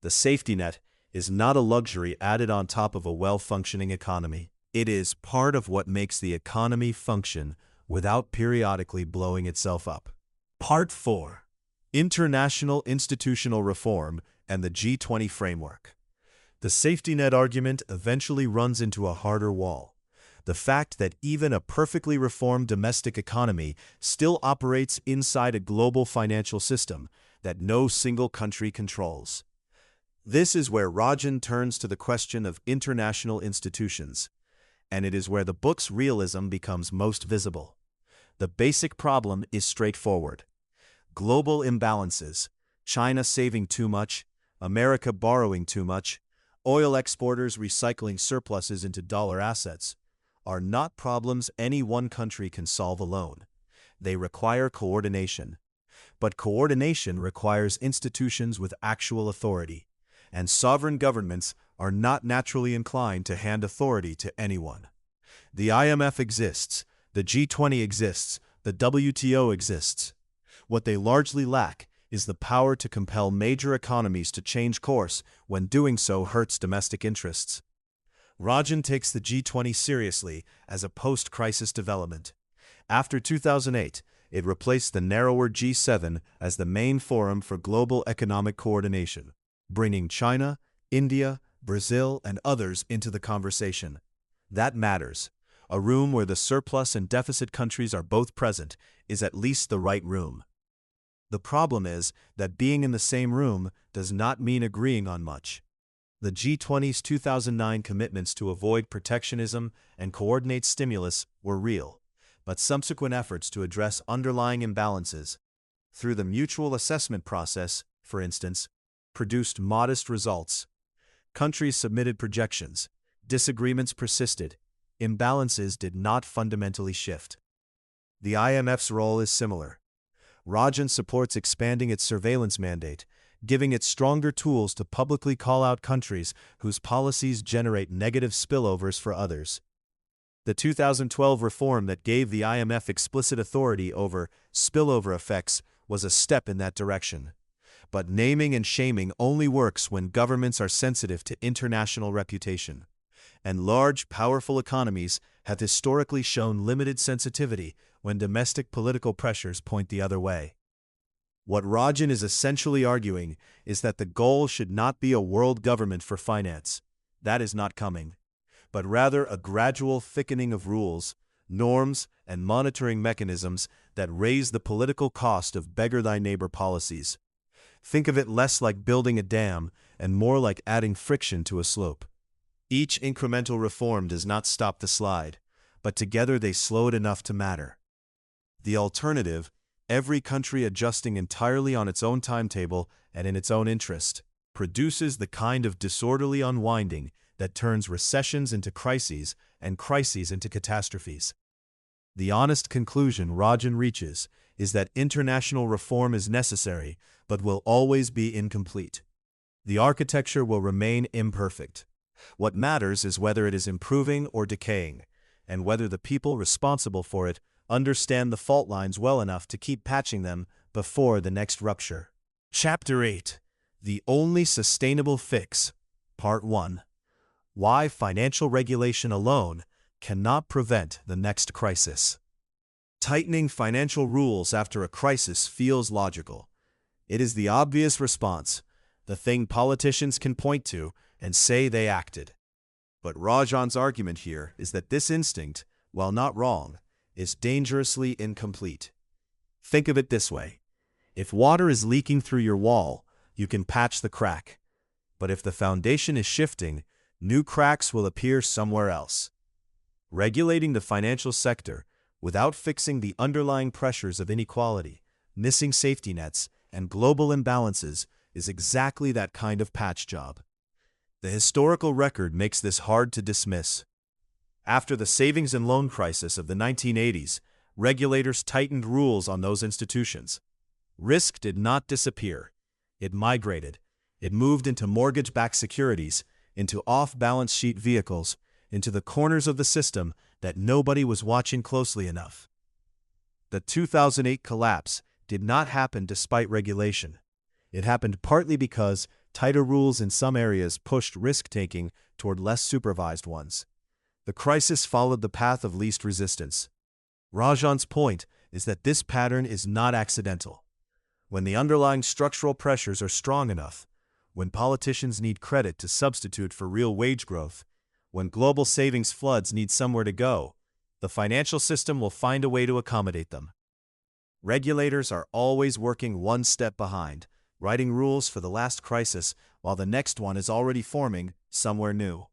The safety net is not a luxury added on top of a well-functioning economy. It is part of what makes the economy function without periodically blowing itself up. Part 4. International Institutional Reform and the G20 Framework. The safety net argument eventually runs into a harder wall. The fact that even a perfectly reformed domestic economy still operates inside a global financial system that no single country controls. This is where Rajan turns to the question of international institutions, and it is where the book's realism becomes most visible. The basic problem is straightforward. Global imbalances, China saving too much, America borrowing too much, oil exporters recycling surpluses into dollar assets, are not problems any one country can solve alone. They require coordination. But coordination requires institutions with actual authority, and sovereign governments are not naturally inclined to hand authority to anyone. The IMF exists, the G20 exists, the WTO exists. What they largely lack is the power to compel major economies to change course when doing so hurts domestic interests. Rajan takes the G20 seriously as a post-crisis development. After 2008, it replaced the narrower G7 as the main forum for global economic coordination, bringing China, India, Brazil, and others into the conversation. That matters. A room where the surplus and deficit countries are both present is at least the right room. The problem is that being in the same room does not mean agreeing on much. The G20's 2009 commitments to avoid protectionism and coordinate stimulus were real, but subsequent efforts to address underlying imbalances through the mutual assessment process, for instance, produced modest results. Countries submitted projections, disagreements persisted, imbalances did not fundamentally shift. The IMF's role is similar. Rajan supports expanding its surveillance mandate, giving it stronger tools to publicly call out countries whose policies generate negative spillovers for others. The 2012 reform that gave the IMF explicit authority over spillover effects was a step in that direction. But naming and shaming only works when governments are sensitive to international reputation. And large, powerful economies have historically shown limited sensitivity when domestic political pressures point the other way. What Rajan is essentially arguing is that the goal should not be a world government for finance. That is not coming. But rather a gradual thickening of rules, norms, and monitoring mechanisms that raise the political cost of beggar-thy-neighbor policies. Think of it less like building a dam and more like adding friction to a slope. Each incremental reform does not stop the slide, but together they slow it enough to matter. The alternative, every country adjusting entirely on its own timetable and in its own interest, produces the kind of disorderly unwinding that turns recessions into crises and crises into catastrophes. The honest conclusion Rajan reaches is that international reform is necessary but will always be incomplete. The architecture will remain imperfect. What matters is whether it is improving or decaying, and whether the people responsible for it understand the fault lines well enough to keep patching them before the next rupture. Chapter 8. The Only Sustainable Fix. Part 1. Why Financial Regulation alone cannot prevent the next crisis. Tightening financial rules after a crisis feels logical. It is the obvious response, the thing politicians can point to and say they acted. But Rajan's argument here is that this instinct, while not wrong, is dangerously incomplete. Think of it this way. If water is leaking through your wall, you can patch the crack. But if the foundation is shifting, new cracks will appear somewhere else. Regulating the financial sector without fixing the underlying pressures of inequality, missing safety nets, and global imbalances is exactly that kind of patch job. The historical record makes this hard to dismiss. After the savings and loan crisis of the 1980s, regulators tightened rules on those institutions. Risk did not disappear. It migrated. It moved into mortgage-backed securities, into off-balance sheet vehicles, into the corners of the system that nobody was watching closely enough. The 2008 collapse did not happen despite regulation. It happened partly because tighter rules in some areas pushed risk-taking toward less supervised ones. The crisis followed the path of least resistance. Rajan's point is that this pattern is not accidental. When the underlying structural pressures are strong enough, when politicians need credit to substitute for real wage growth, when global savings floods need somewhere to go, the financial system will find a way to accommodate them. Regulators are always working one step behind, writing rules for the last crisis while the next one is already forming somewhere new.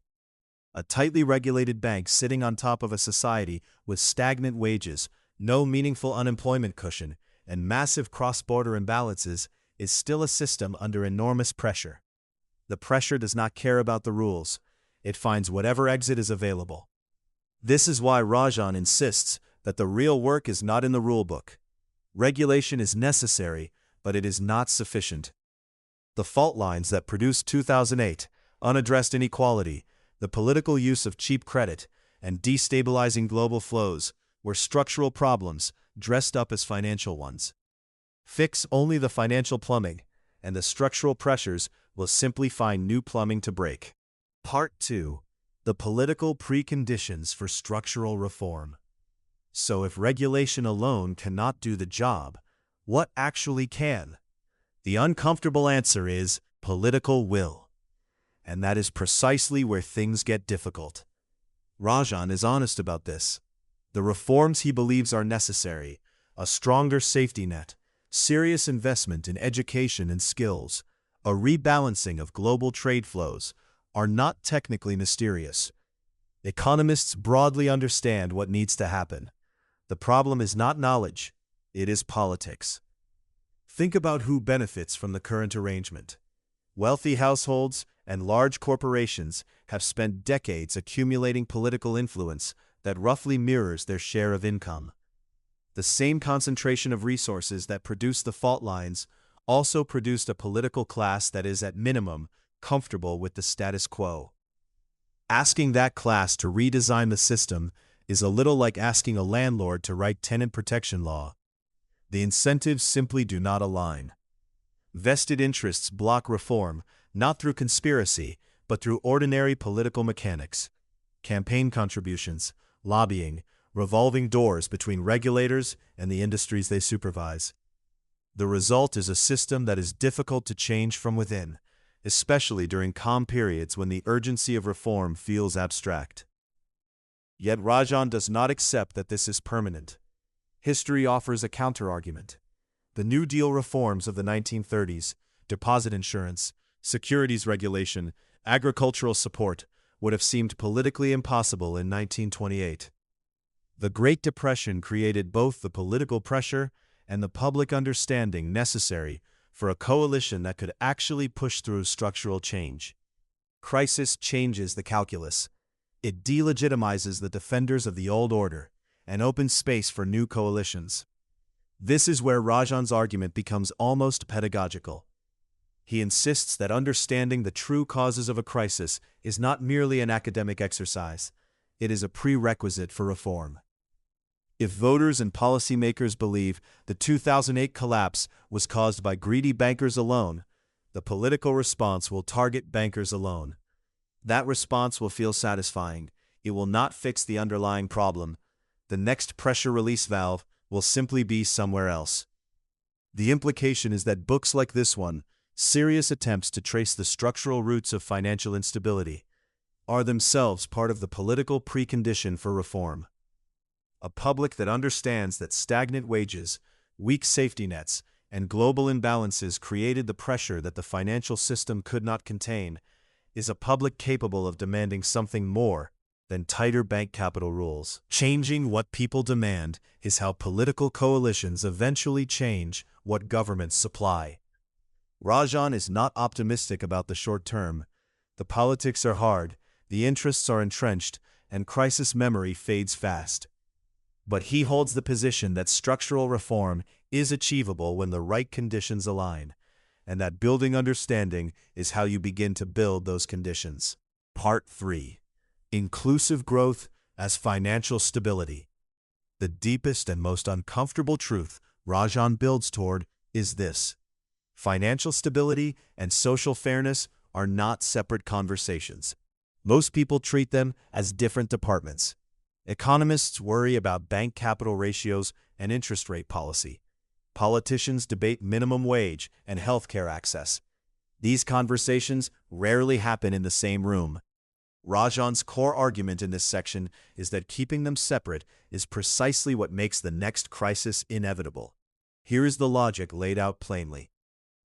A tightly regulated bank sitting on top of a society with stagnant wages, no meaningful unemployment cushion, and massive cross-border imbalances is still a system under enormous pressure. The pressure does not care about the rules. It finds whatever exit is available. This is why Rajan insists that the real work is not in the rulebook. Regulation is necessary, but it is not sufficient. The fault lines that produced 2008, unaddressed inequality, the political use of cheap credit, and destabilizing global flows, were structural problems dressed up as financial ones. Fix only the financial plumbing, and the structural pressures will simply find new plumbing to break. Part 2. The political preconditions for structural reform. So if regulation alone cannot do the job, what actually can? The uncomfortable answer is political will. And that is precisely where things get difficult. Rajan is honest about this. The reforms he believes are necessary, a stronger safety net, serious investment in education and skills, a rebalancing of global trade flows, are not technically mysterious. Economists broadly understand what needs to happen. The problem is not knowledge, it is politics. Think about who benefits from the current arrangement. Wealthy households and large corporations have spent decades accumulating political influence that roughly mirrors their share of income. The same concentration of resources that produced the fault lines also produced a political class that is at minimum comfortable with the status quo. Asking that class to redesign the system is a little like asking a landlord to write tenant protection law. The incentives simply do not align. Vested interests block reform, not through conspiracy, but through ordinary political mechanics. Campaign contributions, lobbying, revolving doors between regulators and the industries they supervise. The result is a system that is difficult to change from within, especially during calm periods when the urgency of reform feels abstract. Yet Rajan does not accept that this is permanent. History offers a counterargument. The New Deal reforms of the 1930s, deposit insurance, securities regulation, agricultural support, would have seemed politically impossible in 1928. The Great Depression created both the political pressure and the public understanding necessary for a coalition that could actually push through structural change. Crisis changes the calculus. It delegitimizes the defenders of the old order and opens space for new coalitions. This is where Rajan's argument becomes almost pedagogical. He insists that understanding the true causes of a crisis is not merely an academic exercise. It is a prerequisite for reform. If voters and policymakers believe the 2008 collapse was caused by greedy bankers alone, the political response will target bankers alone. That response will feel satisfying. It will not fix the underlying problem. The next pressure release valve will simply be somewhere else. The implication is that books like this one, serious attempts to trace the structural roots of financial instability, are themselves part of the political precondition for reform. A public that understands that stagnant wages, weak safety nets, and global imbalances created the pressure that the financial system could not contain is a public capable of demanding something more than tighter bank capital rules. Changing what people demand is how political coalitions eventually change what governments supply. Rajan is not optimistic about the short term. The politics are hard, the interests are entrenched, and crisis memory fades fast. But he holds the position that structural reform is achievable when the right conditions align, and that building understanding is how you begin to build those conditions. Part 3. Inclusive growth as financial stability. The deepest and most uncomfortable truth Rajan builds toward is this: financial stability and social fairness are not separate conversations. Most people treat them as different departments. Economists worry about bank capital ratios and interest rate policy. Politicians debate minimum wage and healthcare access. These conversations rarely happen in the same room. Rajan's core argument in this section is that keeping them separate is precisely what makes the next crisis inevitable. Here is the logic laid out plainly.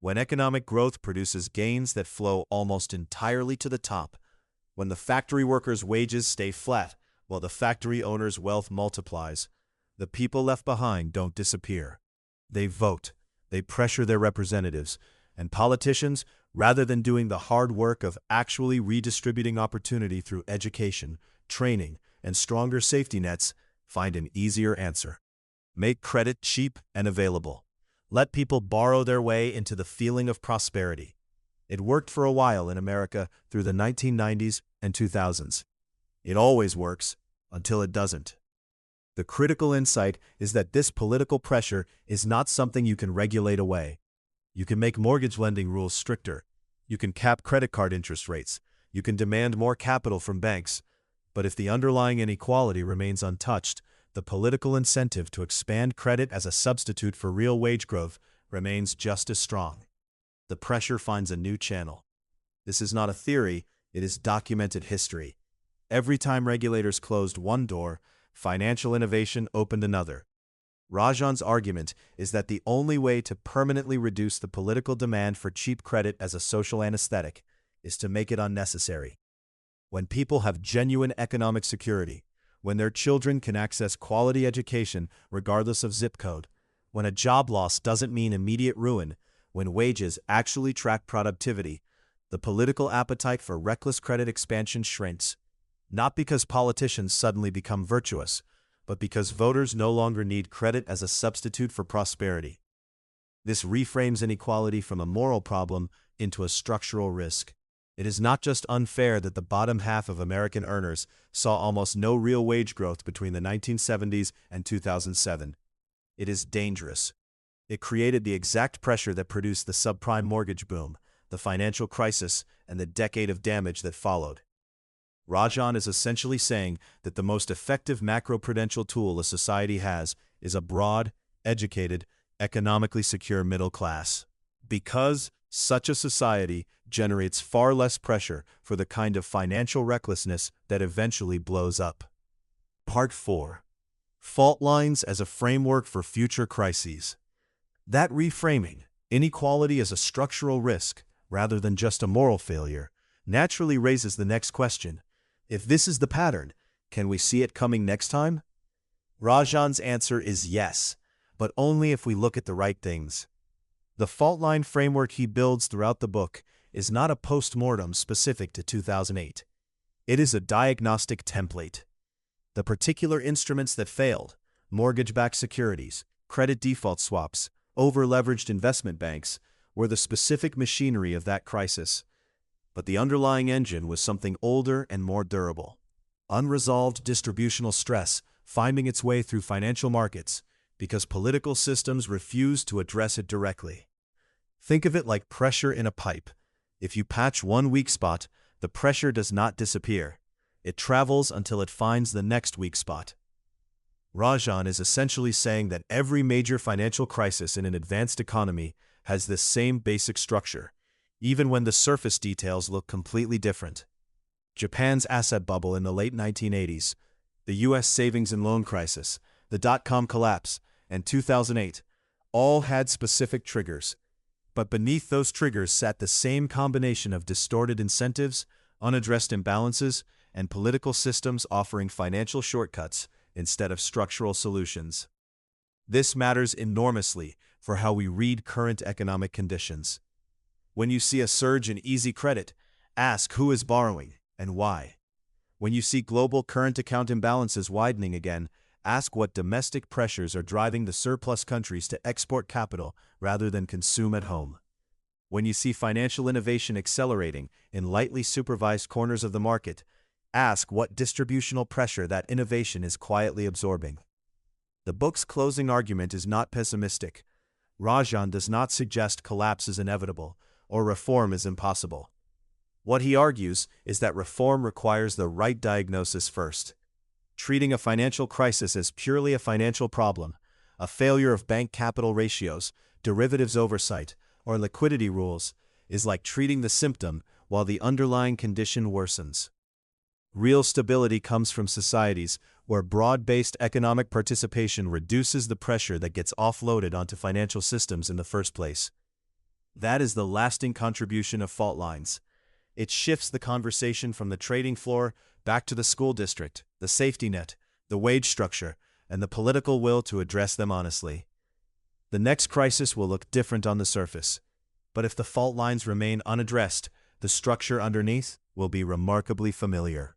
When economic growth produces gains that flow almost entirely to the top, when the factory workers' wages stay flat while the factory owner's wealth multiplies, the people left behind don't disappear. They vote, they pressure their representatives, and politicians, rather than doing the hard work of actually redistributing opportunity through education, training, and stronger safety nets, find an easier answer. Make credit cheap and available. Let people borrow their way into the feeling of prosperity. It worked for a while in America through the 1990s and 2000s. It always works until it doesn't. The critical insight is that this political pressure is not something you can regulate away. You can make mortgage lending rules stricter. You can cap credit card interest rates. You can demand more capital from banks. But if the underlying inequality remains untouched, the political incentive to expand credit as a substitute for real wage growth remains just as strong. The pressure finds a new channel. This is not a theory, it is documented history. Every time regulators closed one door, financial innovation opened another. Rajan's argument is that the only way to permanently reduce the political demand for cheap credit as a social anesthetic is to make it unnecessary. When people have genuine economic security, when their children can access quality education regardless of zip code, when a job loss doesn't mean immediate ruin, when wages actually track productivity, the political appetite for reckless credit expansion shrinks, not because politicians suddenly become virtuous, but because voters no longer need credit as a substitute for prosperity. This reframes inequality from a moral problem into a structural risk. It is not just unfair that the bottom half of American earners saw almost no real wage growth between the 1970s and 2007. It is dangerous. It created the exact pressure that produced the subprime mortgage boom, the financial crisis, and the decade of damage that followed. Rajan is essentially saying that the most effective macroprudential tool a society has is a broad, educated, economically secure middle class. Because such a society generates far less pressure for the kind of financial recklessness that eventually blows up. Part 4. Fault lines as a framework for future crises. That reframing, inequality as a structural risk rather than just a moral failure, naturally raises the next question. If this is the pattern, can we see it coming next time? Rajan's answer is yes, but only if we look at the right things. The fault line framework he builds throughout the book is not a post-mortem specific to 2008. It is a diagnostic template. The particular instruments that failed, mortgage-backed securities, credit default swaps, over-leveraged investment banks, were the specific machinery of that crisis. But the underlying engine was something older and more durable. Unresolved distributional stress finding its way through financial markets because political systems refused to address it directly. Think of it like pressure in a pipe. If you patch one weak spot, the pressure does not disappear. It travels until it finds the next weak spot. Rajan is essentially saying that every major financial crisis in an advanced economy has this same basic structure, even when the surface details look completely different. Japan's asset bubble in the late 1980s, the U.S. savings and loan crisis, the dot-com collapse, and 2008 all had specific triggers. But beneath those triggers sat the same combination of distorted incentives, unaddressed imbalances, and political systems offering financial shortcuts instead of structural solutions. This matters enormously for how we read current economic conditions. When you see a surge in easy credit, ask who is borrowing and why. When you see global current account imbalances widening again, ask what domestic pressures are driving the surplus countries to export capital rather than consume at home. When you see financial innovation accelerating in lightly supervised corners of the market, ask what distributional pressure that innovation is quietly absorbing. The book's closing argument is not pessimistic. Rajan does not suggest collapse is inevitable or reform is impossible. What he argues is that reform requires the right diagnosis first. Treating a financial crisis as purely a financial problem, a failure of bank capital ratios, derivatives oversight, or liquidity rules, is like treating the symptom while the underlying condition worsens. Real stability comes from societies where broad-based economic participation reduces the pressure that gets offloaded onto financial systems in the first place. That is the lasting contribution of fault lines. It shifts the conversation from the trading floor back to the school district, the safety net, the wage structure, and the political will to address them honestly. The next crisis will look different on the surface, but if the fault lines remain unaddressed, the structure underneath will be remarkably familiar.